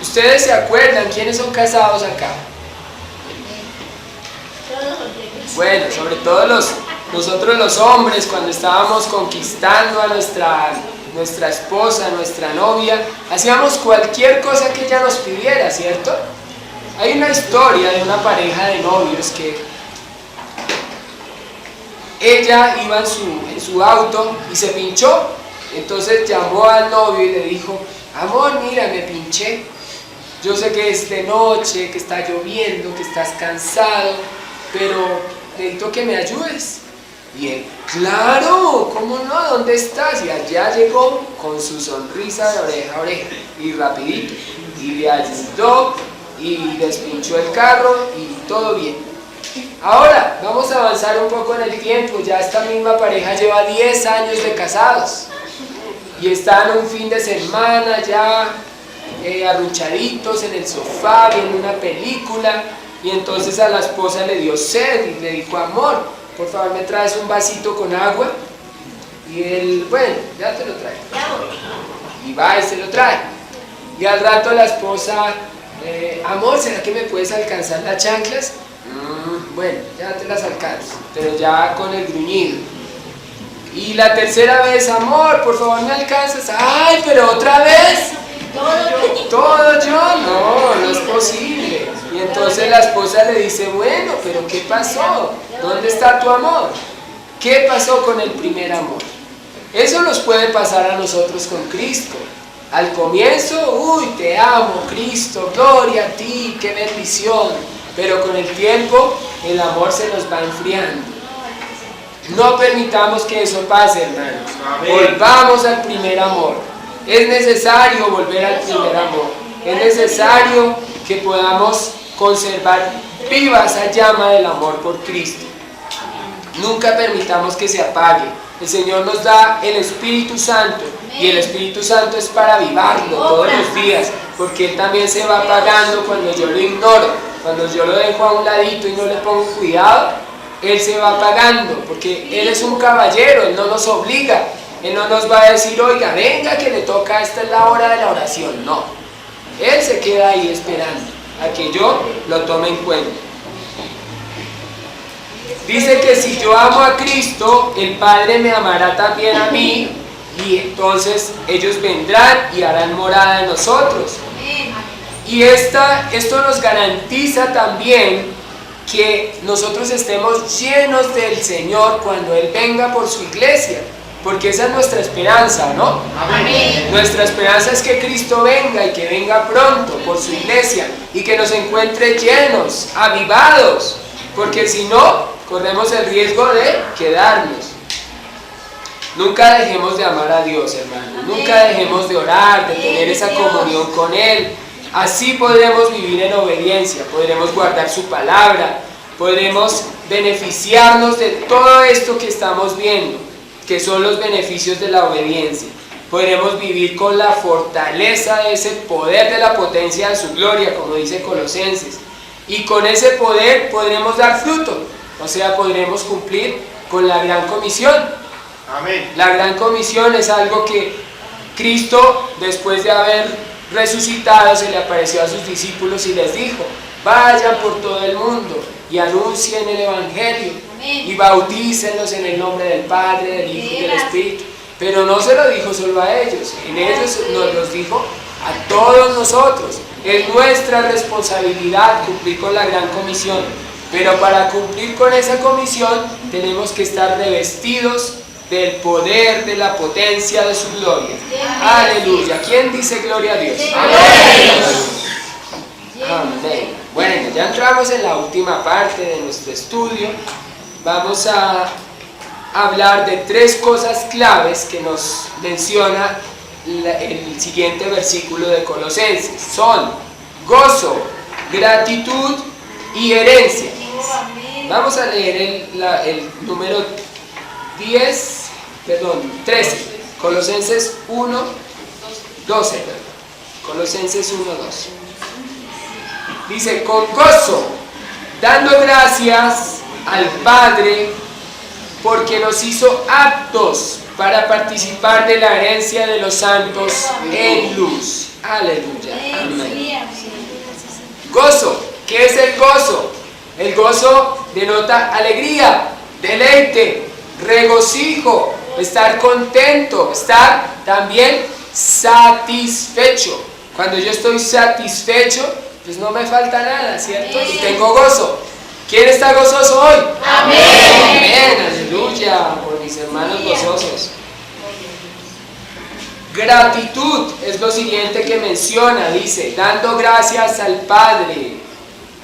Speaker 1: ¿Ustedes se acuerdan quiénes son casados acá? Bueno, sobre todo nosotros los hombres, cuando estábamos conquistando a nuestra esposa, nuestra novia, hacíamos cualquier cosa que ella nos pidiera, ¿cierto? Hay una historia de una pareja de novios que ella iba en su auto y se pinchó. Entonces llamó al novio y le dijo, amor, mira, me pinché. Yo sé que es de noche, que está lloviendo, que estás cansado, pero necesito que me ayudes. Y él, claro, ¿cómo no? ¿Dónde estás? Y allá llegó con su sonrisa de oreja a oreja y rapidito. Y le ayudó y despinchó el carro y todo bien. Ahora, vamos a avanzar un poco en el tiempo. Ya esta misma pareja lleva 10 años de casados. Y están un fin de semana ya arruchaditos en el sofá, viendo una película. Y entonces a la esposa le dio sed y le dijo, amor, por favor me traes un vasito con agua. Y él, bueno, ya te lo traigo. Y va y se lo trae. Y al rato la esposa, amor, ¿será que me puedes alcanzar las chanclas? Bueno, ya te las alcanzo, pero ya con el gruñido. Y la tercera vez, amor, por favor me alcanzas. Ay, pero otra vez. Todo yo, no es posible. Y entonces la esposa le dice, bueno, pero ¿qué pasó? ¿Dónde está tu amor? ¿Qué pasó con el primer amor? Eso nos puede pasar a nosotros con Cristo. Al comienzo, uy, te amo, Cristo, gloria a ti, qué bendición. Pero con el tiempo, el amor se nos va enfriando. No permitamos que eso pase, hermanos. Volvamos al primer amor. Es necesario volver al primer amor. Es necesario que podamos conservar viva esa llama del amor por Cristo. Nunca permitamos que se apague. El Señor nos da el Espíritu Santo y el Espíritu Santo es para avivarlo todos los días, porque Él también se va apagando cuando yo lo ignoro, cuando yo lo dejo a un ladito y no le pongo cuidado. Él se va apagando, porque Él es un caballero, Él no nos obliga, Él no nos va a decir, oiga, venga que le toca, esta es la hora de la oración. No, Él se queda ahí esperando a que yo lo tome en cuenta. Dice que si yo amo a Cristo, el Padre me amará también a mí, y entonces ellos vendrán y harán morada en nosotros. Y esto nos garantiza también que nosotros estemos llenos del Señor cuando Él venga por su iglesia, porque esa es nuestra esperanza, ¿no? Amén. Nuestra esperanza es que Cristo venga y que venga pronto por su iglesia y que nos encuentre llenos, avivados, porque si no, corremos el riesgo de quedarnos. Nunca dejemos de amar a Dios, hermano. Nunca dejemos de orar, de tener esa comunión con Él. Así podremos vivir en obediencia, podremos guardar su palabra, podremos beneficiarnos de todo esto que estamos viendo, que son los beneficios de la obediencia. podremos vivir con la fortaleza de ese poder de la potencia de su gloria, como dice Colosenses. Y con ese poder podremos dar fruto, o sea, podremos cumplir con la gran comisión.
Speaker 3: Amén.
Speaker 1: La gran comisión es algo que Cristo, después de haber resucitado, se le apareció a sus discípulos y les dijo: vayan por todo el mundo y anuncien el Evangelio.
Speaker 2: Amén.
Speaker 1: Y bautícenlos en el nombre del Padre, del Hijo y del Espíritu. Pero no se lo dijo solo a ellos, en ellos nos los dijo a todos nosotros. Es nuestra responsabilidad cumplir con la gran comisión, pero para cumplir con esa comisión tenemos que estar revestidos del poder, de la potencia de su gloria. Aleluya. ¿Quién dice gloria a Dios? Amén. Bueno, ya entramos en la última parte de nuestro estudio. Vamos a hablar de 3 cosas claves que nos menciona el siguiente versículo de Colosenses. Son gozo, gratitud y herencia. Vamos a leer el número 13, Colosenses 1, 12. Colosenses 1, 12. Dice: con gozo, dando gracias al Padre, porque nos hizo aptos para participar de la herencia de los santos en luz. Aleluya. Amén. Gozo. ¿Qué es el gozo? El gozo denota alegría, deleite, regocijo, estar contento, estar también satisfecho. Cuando yo estoy satisfecho, pues no me falta nada, ¿cierto? Y tengo gozo. ¿Quién está gozoso hoy?
Speaker 2: Amén.
Speaker 1: Amén, aleluya, por mis hermanos gozosos. Gratitud es lo siguiente que menciona, dice, dando gracias al Padre.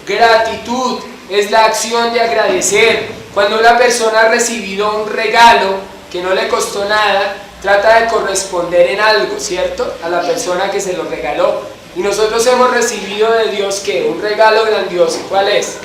Speaker 1: Gratitud es la acción de agradecer. Cuando una persona ha recibido un regalo que no le costó nada, trata de corresponder en algo, ¿cierto? A la persona que se lo regaló. Y nosotros hemos recibido de Dios, ¿qué? Un regalo grandioso. ¿Cuál es?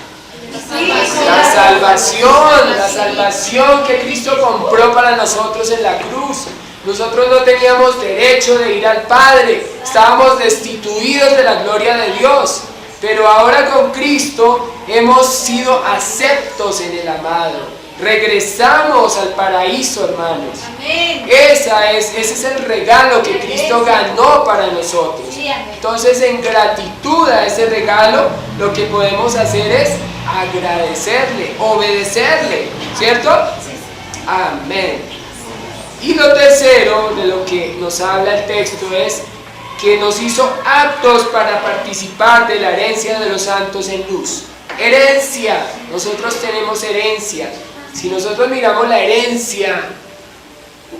Speaker 1: La salvación que Cristo compró para nosotros en la cruz. Nosotros no teníamos derecho de ir al Padre, estábamos destituidos de la gloria de Dios, pero ahora con Cristo hemos sido aceptos en el amado. Regresamos al paraíso, hermanos.
Speaker 2: Amén.
Speaker 1: Ese es el regalo que Cristo ganó para nosotros. Entonces, en gratitud a ese regalo, lo que podemos hacer es agradecerle, obedecerle, ¿cierto? Amén. Y lo tercero de lo que nos habla el texto es que nos hizo aptos para participar de la herencia de los santos en luz. Herencia. Nosotros tenemos herencia. Si nosotros miramos la herencia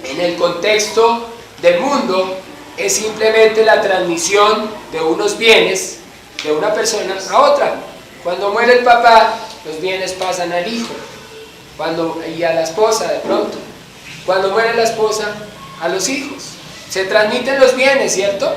Speaker 1: en el contexto del mundo, es simplemente la transmisión de unos bienes de una persona a otra. Cuando muere el papá, los bienes pasan al hijo, y a la esposa de pronto. Cuando muere la esposa, a los hijos. Se transmiten los bienes, ¿cierto?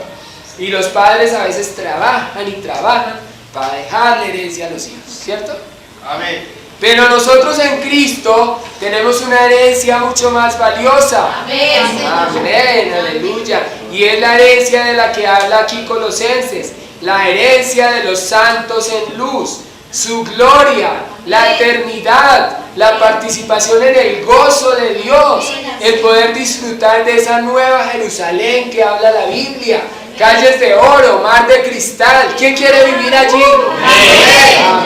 Speaker 1: Y los padres a veces trabajan y trabajan para dejar la herencia a los hijos, ¿cierto?
Speaker 3: Amén.
Speaker 1: Pero nosotros en Cristo tenemos una herencia mucho más valiosa.
Speaker 2: Amén.
Speaker 1: Amén, aleluya. Y es la herencia de la que habla aquí Colosenses, la herencia de los santos en luz, su gloria, la eternidad, la participación en el gozo de Dios, el poder disfrutar de esa nueva Jerusalén que habla la Biblia. Calles de oro, mar de cristal. ¿Quién quiere vivir allí?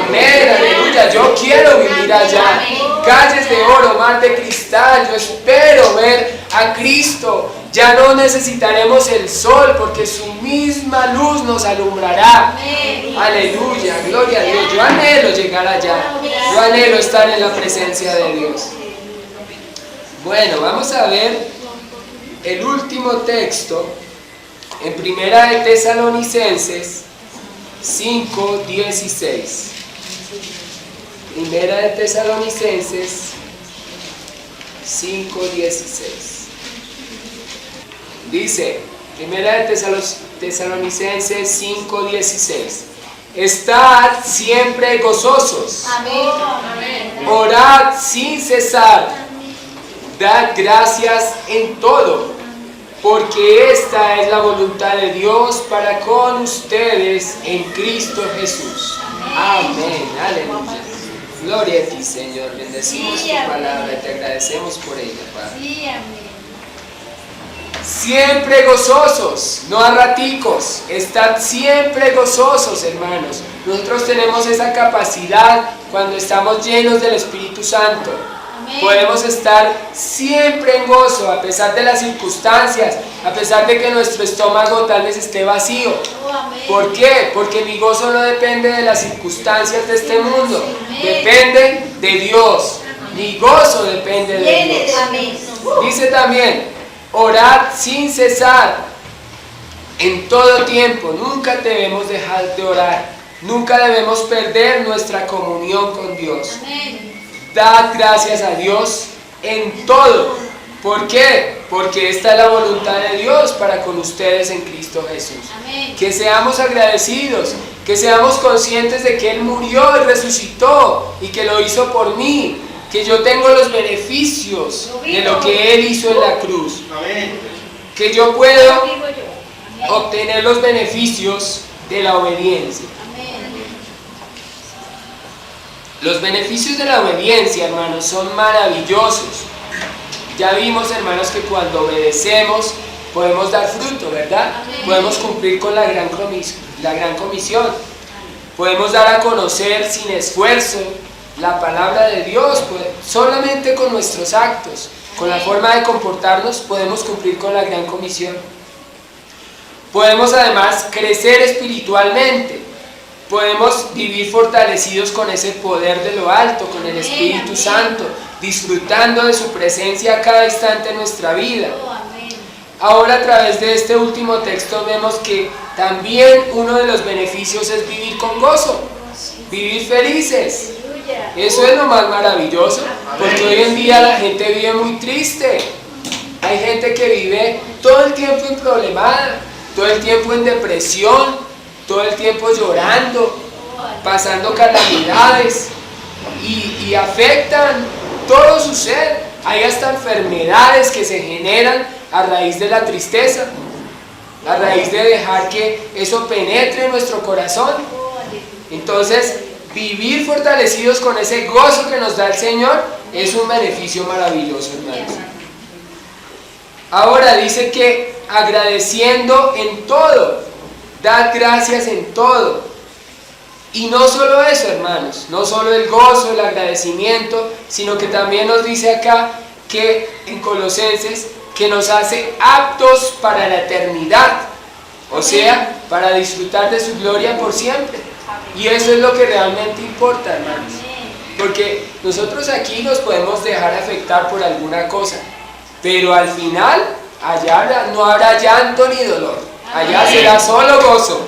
Speaker 1: Amén, aleluya. Yo quiero vivir allá. Calles de oro, mar de cristal. Yo espero ver a Cristo. Ya no necesitaremos el sol porque su misma luz nos alumbrará. Aleluya, gloria a Dios. Yo anhelo llegar allá. Yo anhelo estar en la presencia de Dios. Bueno, vamos a ver el último texto. En Primera de Tesalonicenses 5:16. Primera de Tesalonicenses 5:16. Dice, Primera de Tesalonicenses 5:16. Estad siempre gozosos.
Speaker 2: Amén.
Speaker 1: Orad sin cesar. Dad gracias en todo. porque esta es la voluntad de Dios para con ustedes en Cristo Jesús. Amén. Aleluya. Gloria a ti, Señor. Bendecimos tu palabra y te agradecemos por ella, Padre.
Speaker 2: Sí, amén.
Speaker 1: Siempre gozosos, no a raticos. Estad siempre gozosos, hermanos. Nosotros tenemos esa capacidad cuando estamos llenos del Espíritu Santo.
Speaker 2: Amén.
Speaker 1: Podemos estar siempre en gozo, a pesar de las circunstancias, a pesar de que nuestro estómago tal vez esté vacío.
Speaker 2: Oh, amén.
Speaker 1: ¿Por qué? Porque mi gozo no depende de las circunstancias de este mundo,
Speaker 2: Amén.
Speaker 1: depende de Dios. Mi gozo depende de Dios.
Speaker 2: Amén.
Speaker 1: Dice también, orad sin cesar, en todo tiempo. Nunca debemos dejar de orar, nunca debemos perder nuestra comunión con Dios.
Speaker 2: Amén.
Speaker 1: Dad gracias a Dios en todo. ¿Por qué? Porque esta es la voluntad de Dios para con ustedes en Cristo Jesús.
Speaker 2: Amén.
Speaker 1: Que seamos agradecidos, que seamos conscientes de que Él murió y resucitó y que lo hizo por mí, que yo tengo los beneficios de lo que Él hizo en la cruz,
Speaker 3: Amén.
Speaker 1: que yo puedo
Speaker 2: Vivo yo. Amén.
Speaker 1: obtener los beneficios de la obediencia.
Speaker 2: Amén.
Speaker 1: Los beneficios de la obediencia, hermanos, son maravillosos. Ya vimos, hermanos, que cuando obedecemos podemos dar fruto, ¿verdad?
Speaker 2: Amén.
Speaker 1: Podemos cumplir con la gran comisión. Podemos dar a conocer sin esfuerzo la palabra de Dios, solamente con nuestros actos, con la forma de comportarnos, podemos cumplir con la gran comisión. Podemos además crecer espiritualmente. Podemos vivir fortalecidos con ese poder de lo alto, con el Espíritu Santo, disfrutando de su presencia a cada instante de nuestra vida.
Speaker 2: Oh, amén.
Speaker 1: Ahora, a través de este último texto vemos que también uno de los beneficios es vivir con gozo, vivir felices.
Speaker 2: Aleluya.
Speaker 1: Eso es lo más maravilloso, porque hoy en día la gente vive muy triste. Hay gente que vive todo el tiempo en problemada, todo el tiempo en depresión, todo el tiempo llorando, pasando calamidades y afectan todo su ser. Hay hasta enfermedades que se generan a raíz de la tristeza, a raíz de dejar que eso penetre en nuestro corazón.
Speaker 2: Oh, aleluya.
Speaker 1: Entonces, vivir fortalecidos con ese gozo que nos da el Señor es un beneficio maravilloso, hermanos. Ahora dice que agradeciendo en todo, dad gracias en todo. Y no solo eso, hermanos, no solo el gozo, el agradecimiento, sino que también nos dice acá que en Colosenses que nos hace aptos para la eternidad, o sea, para disfrutar de su gloria por siempre. Y eso es lo que realmente importa, hermanos, porque nosotros aquí nos podemos dejar afectar por alguna cosa, pero al final allá no habrá llanto ni dolor, allá será solo gozo.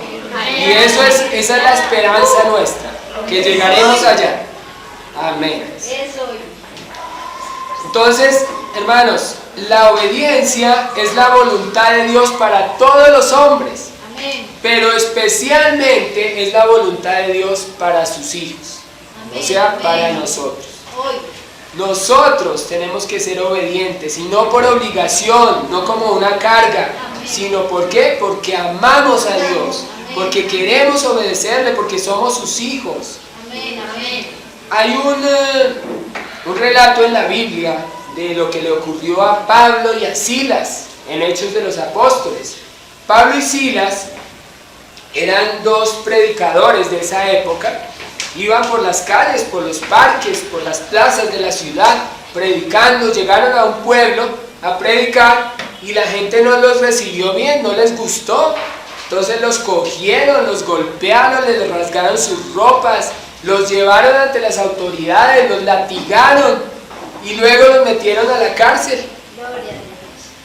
Speaker 1: Y esa es la esperanza nuestra, que llegaremos allá. Amén.
Speaker 2: Eso.
Speaker 1: Entonces, hermanos, la obediencia es la voluntad de Dios para todos los hombres,
Speaker 2: Amén.
Speaker 1: pero especialmente es la voluntad de Dios para sus hijos, o sea, para nosotros.
Speaker 2: Hoy.
Speaker 1: Nosotros tenemos que ser obedientes, y no por obligación, no como una carga, sino ¿por qué? Porque amamos a Dios, porque queremos obedecerle, porque somos sus hijos.
Speaker 2: Amén. Amén.
Speaker 1: Hay un relato en la Biblia de lo que le ocurrió a Pablo y a Silas en Hechos de los Apóstoles. Pablo y Silas eran dos predicadores de esa época. Iban por las calles, por los parques, por las plazas de la ciudad, predicando. Llegaron a un pueblo a predicar y la gente no los recibió bien, no les gustó. Entonces los cogieron, los golpearon, les rasgaron sus ropas, los llevaron ante las autoridades, los latigaron y luego los metieron a la cárcel.
Speaker 2: Gloria a Dios.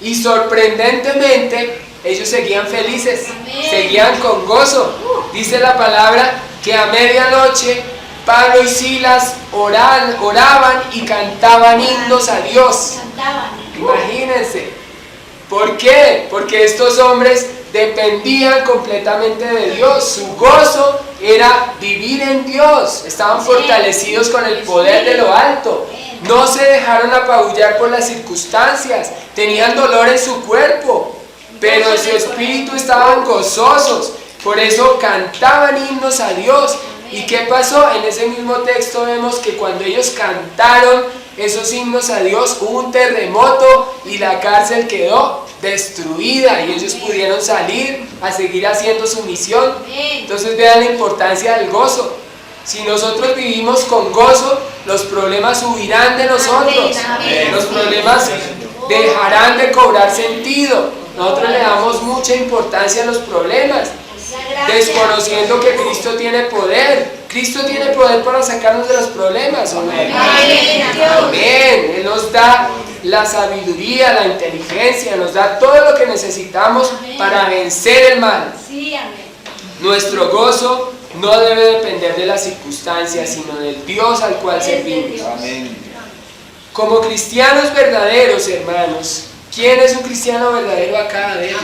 Speaker 1: Y sorprendentemente ellos seguían felices,
Speaker 2: Amén.
Speaker 1: seguían con gozo. Dice la palabra que a medianoche Pablo y Silas oraban y cantaban himnos a Dios.
Speaker 2: Cantaban.
Speaker 1: Imagínense. ¿Por qué? Porque estos hombres dependían completamente de Dios. Su gozo era vivir en Dios. Estaban fortalecidos con el poder de lo alto. No se dejaron apabullar por las circunstancias. Tenían dolor en su cuerpo, pero en su espíritu estaban gozosos, por eso cantaban himnos a Dios. ¿Y qué pasó? En ese mismo texto vemos que cuando ellos cantaron esos himnos a Dios, hubo un terremoto y la cárcel quedó destruida y ellos pudieron salir a seguir haciendo su misión. Entonces vean la importancia del gozo. Si nosotros vivimos con gozo, los problemas huirán de nosotros. Los problemas dejarán de cobrar sentido. Nosotros le damos mucha importancia a los problemas, desconociendo que Cristo tiene poder. Cristo tiene poder para sacarnos de los problemas, ¿o no? Amén. Él nos da la sabiduría, la inteligencia, nos da todo lo que necesitamos para vencer el mal. Nuestro gozo no debe depender de las circunstancias, sino del Dios al cual servimos. Como cristianos verdaderos, hermanos, ¿quién es un cristiano verdadero acá? Amén,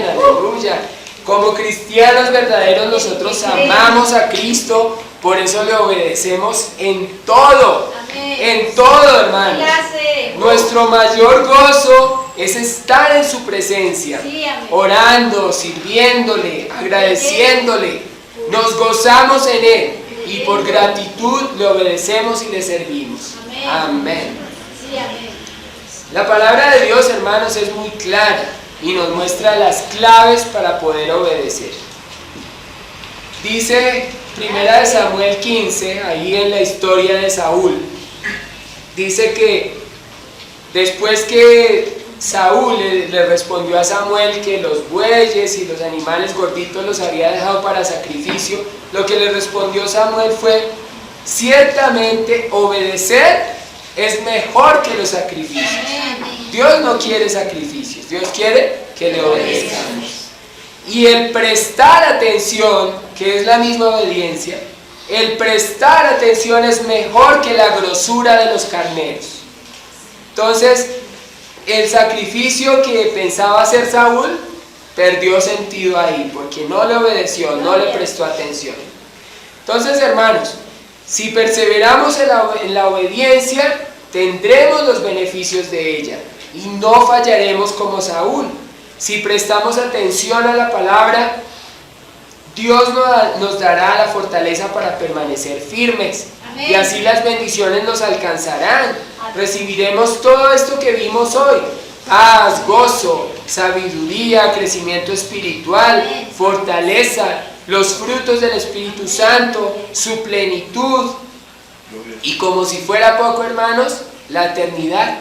Speaker 1: aleluya. Como cristianos verdaderos nosotros amamos a Cristo, por eso le obedecemos en todo. En todo, hermanos. Nuestro mayor gozo es estar en su presencia, orando, sirviéndole, agradeciéndole. Nos gozamos en Él y por gratitud le obedecemos y le servimos. Amén. La palabra de Dios, hermanos, es muy clara y nos muestra las claves para poder obedecer. Dice 1 Samuel 15, ahí en la historia de Saúl, dice que después que Saúl le respondió a Samuel que los bueyes y los animales gorditos los había dejado para sacrificio, lo que le respondió Samuel fue: ciertamente obedecer es mejor que los sacrificios. Dios no quiere sacrificios, Dios quiere que le obedezcamos. Y el prestar atención, que es la misma obediencia, el prestar atención es mejor que la grosura de los carneros. Entonces, el sacrificio que pensaba hacer Saúl perdió sentido ahí, porque no le obedeció, no le prestó atención. Entonces, hermanos, si perseveramos en la obediencia, tendremos los beneficios de ella y no fallaremos como Saúl. Si prestamos atención a la palabra, Dios nos dará la fortaleza para permanecer firmes. Amén. Y así las bendiciones nos alcanzarán. Recibiremos todo esto que vimos hoy: paz, gozo, sabiduría, crecimiento espiritual, fortaleza, los frutos del Espíritu Santo, su plenitud. Y como si fuera poco, hermanos, la eternidad,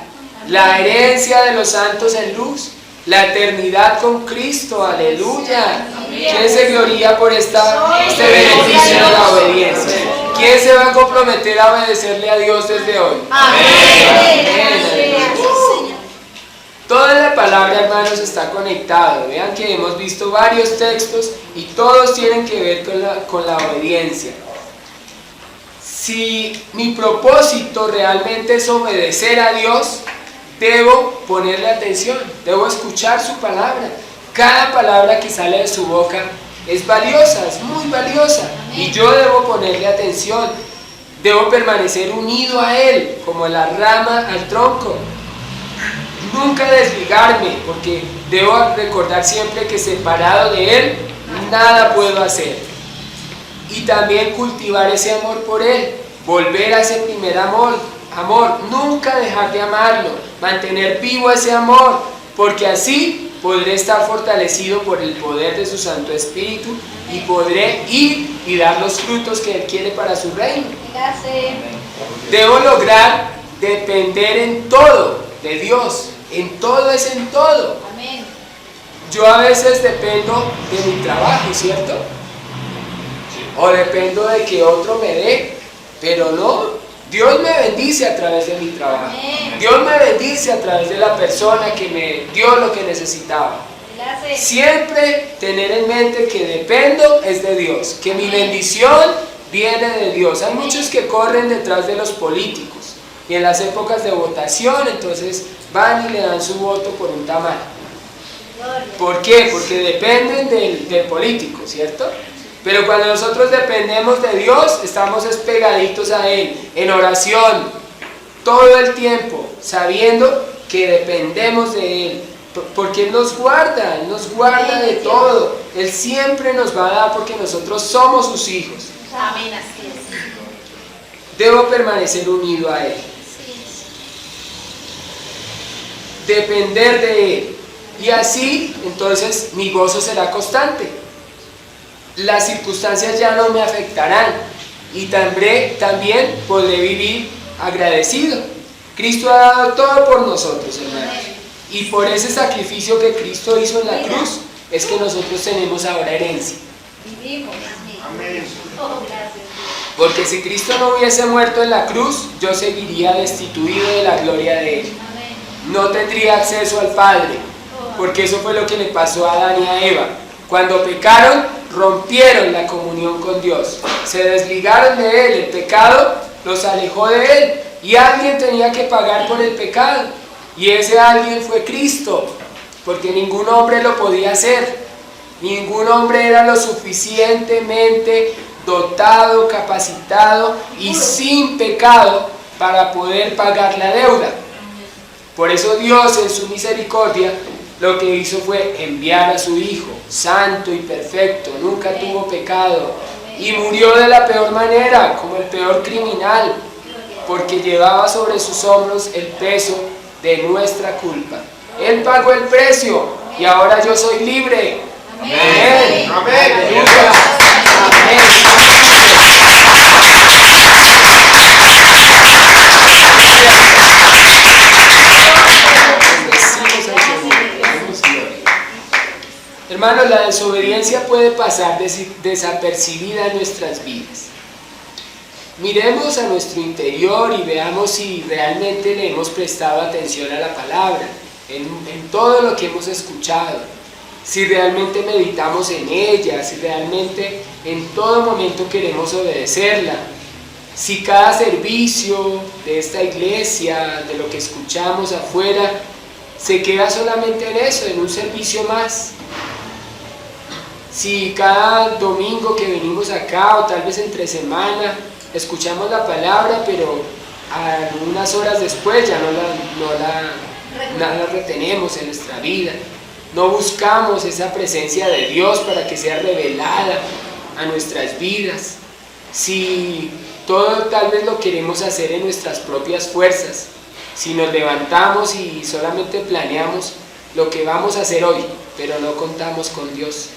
Speaker 1: la herencia de los santos en luz, la eternidad con Cristo, aleluya. ¿Quién se gloria por este beneficio de la obediencia? ¿Quién se va a comprometer a obedecerle a Dios desde hoy? Amén. Toda la palabra, hermanos, está conectada. Vean que hemos visto varios textos y todos tienen que ver con la obediencia. Si mi propósito realmente es obedecer a Dios, debo ponerle atención, debo escuchar su palabra. Cada palabra que sale de su boca es valiosa, es muy valiosa. Y yo debo ponerle atención. Debo permanecer unido a Él, como la rama al tronco. Nunca desligarme, porque debo recordar siempre que separado de Él, nada puedo hacer. Y también cultivar ese amor por Él, volver a ese primer amor, nunca dejar de amarlo, mantener vivo ese amor, porque así podré estar fortalecido por el poder de su Santo Espíritu y podré ir y dar los frutos que Él quiere para su reino. Debo lograr depender en todo de Dios, en todo es en todo. Yo a veces dependo de mi trabajo, ¿cierto? O dependo de que otro me dé, pero no. Dios me bendice a través de mi trabajo. Dios me bendice a través de la persona que me dio lo que necesitaba. Siempre tener en mente que dependo es de Dios, que mi bendición viene de Dios. Hay muchos que corren detrás de los políticos y en las épocas de votación entonces van y le dan su voto por un tamal. ¿Por qué? Porque dependen del político, ¿cierto? Pero cuando nosotros dependemos de Dios, estamos pegaditos a Él, en oración, todo el tiempo, sabiendo que dependemos de Él. Porque Él nos guarda de todo. Él siempre nos va a dar porque nosotros somos sus hijos.
Speaker 2: Amén, así es.
Speaker 1: Debo permanecer unido a Él. Depender de Él. Y así, entonces, mi gozo será constante. Las circunstancias ya no me afectarán. Y también podré vivir agradecido. Cristo ha dado todo por nosotros, hermanos. Y por ese sacrificio que Cristo hizo en la cruz, es que nosotros tenemos ahora herencia.
Speaker 2: Vivimos.
Speaker 3: Amén.
Speaker 2: Oh, gracias.
Speaker 1: Porque si Cristo no hubiese muerto en la cruz, yo seguiría destituido de la gloria de Él.
Speaker 2: Amén.
Speaker 1: No tendría acceso al Padre, porque eso fue lo que le pasó a Adán y a Eva. Cuando pecaron, rompieron la comunión con Dios, se desligaron de Él, el pecado los alejó de Él, y alguien tenía que pagar por el pecado, y ese alguien fue Cristo, porque ningún hombre lo podía hacer, ningún hombre era lo suficientemente dotado, capacitado y sin pecado para poder pagar la deuda. Por eso Dios, en su misericordia, lo que hizo fue enviar a su Hijo, santo y perfecto, nunca tuvo pecado, y murió de la peor manera, como el peor criminal, porque llevaba sobre sus hombros el peso de nuestra culpa. Él pagó el precio y ahora yo soy libre. Amén.
Speaker 3: Amén.
Speaker 1: Aleluya. Hermanos, la desobediencia puede pasar desapercibida en nuestras vidas. Miremos a nuestro interior y veamos si realmente le hemos prestado atención a la palabra, en todo lo que hemos escuchado, si realmente meditamos en ella, si realmente en todo momento queremos obedecerla, si cada servicio de esta iglesia, de lo que escuchamos afuera, se queda solamente en eso, en un servicio más. Si cada domingo que venimos acá o tal vez entre semana escuchamos la palabra, pero algunas horas después ya no la retenemos en nuestra vida, no buscamos esa presencia de Dios para que sea revelada a nuestras vidas, si todo tal vez lo queremos hacer en nuestras propias fuerzas, si nos levantamos y solamente planeamos lo que vamos a hacer hoy, pero no contamos con Dios.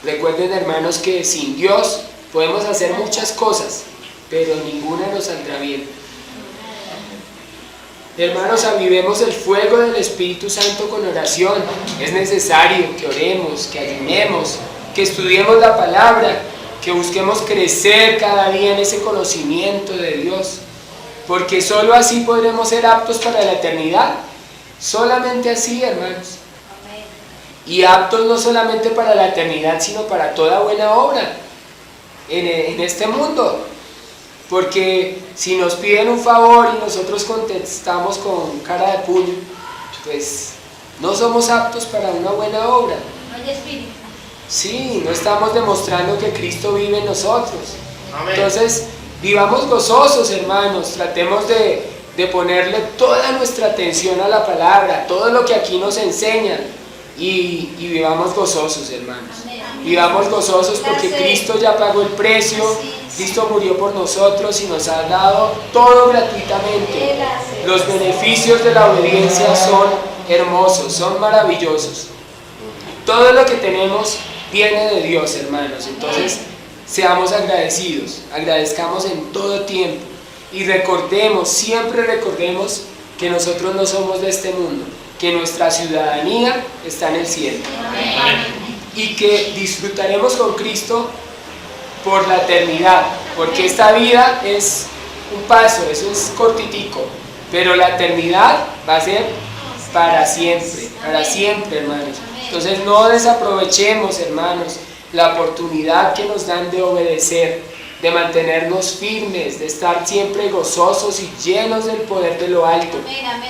Speaker 1: Recuerden, hermanos, que sin Dios podemos hacer muchas cosas, pero ninguna nos saldrá bien. Hermanos, avivemos el fuego del Espíritu Santo con oración. Es necesario que oremos, que ayunemos, que estudiemos la palabra, que busquemos crecer cada día en ese conocimiento de Dios, porque solo así podremos ser aptos para la eternidad. Solamente así, hermanos. Y aptos no solamente para la eternidad, sino para toda buena obra en este mundo. Porque si nos piden un favor y nosotros contestamos con cara de puño, pues no somos aptos para una buena obra.
Speaker 2: No hay espíritu.
Speaker 1: Sí, no estamos demostrando que Cristo vive en nosotros.
Speaker 3: Amén.
Speaker 1: Entonces, vivamos gozosos, hermanos. Tratemos de ponerle toda nuestra atención a la palabra, todo lo que aquí nos enseñan. Y vivamos gozosos, hermanos. Vivamos gozosos porque Cristo ya pagó el precio, Cristo murió por nosotros y nos ha dado todo gratuitamente. Los beneficios de la obediencia son hermosos, son maravillosos. Todo lo que tenemos viene de Dios, hermanos. Entonces, seamos agradecidos, agradezcamos en todo tiempo y recordemos, siempre recordemos que nosotros no somos de este mundo, que nuestra ciudadanía está en el cielo.
Speaker 2: Amén.
Speaker 1: Y que disfrutaremos con Cristo por la eternidad, porque esta vida es un paso, eso es cortitico, pero la eternidad va a ser para siempre, hermanos. Entonces no desaprovechemos, hermanos, la oportunidad que nos dan de obedecer, de mantenernos firmes, de estar siempre gozosos y llenos del poder de lo alto,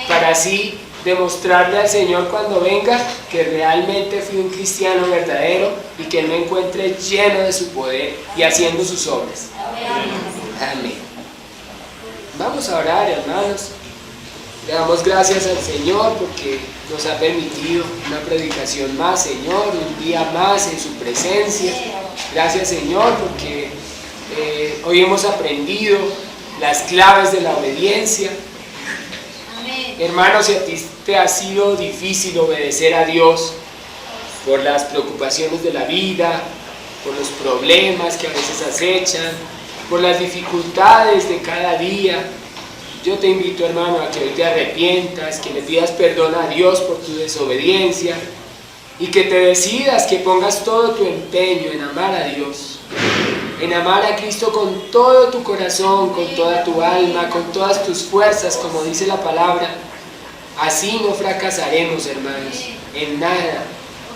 Speaker 1: para así demostrarle al Señor cuando venga que realmente fui un cristiano verdadero y que Él me encuentre lleno de su poder y haciendo sus obras. Amén. Vamos a orar, hermanos. Le damos gracias al Señor porque nos ha permitido una predicación más, Señor, un día más en su presencia. Gracias, Señor, porque hoy hemos aprendido las claves de la obediencia.
Speaker 2: Amén.
Speaker 1: Hermanos, si a ti te ha sido difícil obedecer a Dios por las preocupaciones de la vida, por los problemas que a veces acechan, por las dificultades de cada día, yo te invito, hermano, a que hoy te arrepientas, que le pidas perdón a Dios por tu desobediencia y que te decidas, que pongas todo tu empeño en amar a Dios, en amar a Cristo con todo tu corazón, con toda tu alma, con todas tus fuerzas, como dice la palabra. Así no fracasaremos, hermanos, en nada,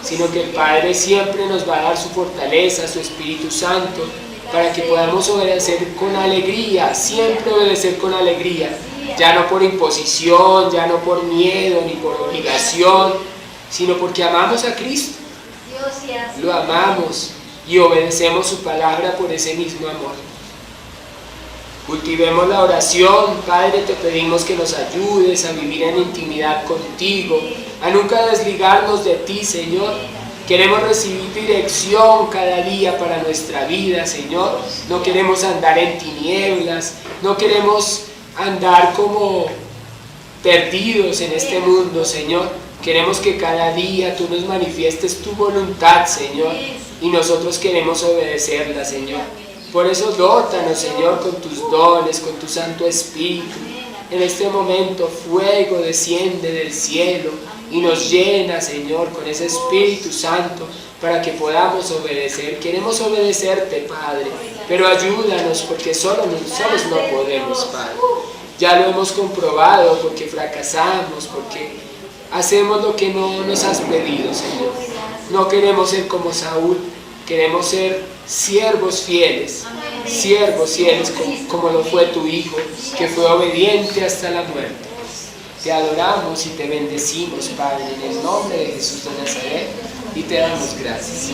Speaker 1: sino que el Padre siempre nos va a dar su fortaleza, su Espíritu Santo, para que podamos obedecer con alegría, siempre obedecer con alegría, ya no por imposición, ya no por miedo ni por obligación, sino porque amamos a Cristo, lo amamos y obedecemos su palabra por ese mismo amor. Cultivemos la oración. Padre, te pedimos que nos ayudes a vivir en intimidad contigo, a nunca desligarnos de ti, Señor. Queremos recibir dirección cada día para nuestra vida, Señor. No queremos andar en tinieblas, no queremos andar como perdidos en este mundo, Señor. Queremos que cada día tú nos manifiestes tu voluntad, Señor, y nosotros queremos obedecerla, Señor. Por eso dótanos, Señor, con tus dones, con tu Santo Espíritu. En este momento fuego desciende del cielo y nos llena, Señor, con ese Espíritu Santo para que podamos obedecer. Queremos obedecerte, Padre, pero ayúdanos porque solos no podemos, Padre. Ya lo hemos comprobado porque fracasamos, porque hacemos lo que no nos has pedido, Señor. No queremos ser como Saúl, queremos ser siervos fieles como lo fue tu Hijo, que fue obediente hasta la muerte. Te adoramos y te bendecimos, Padre, en el nombre de Jesús de Nazaret, y te damos gracias.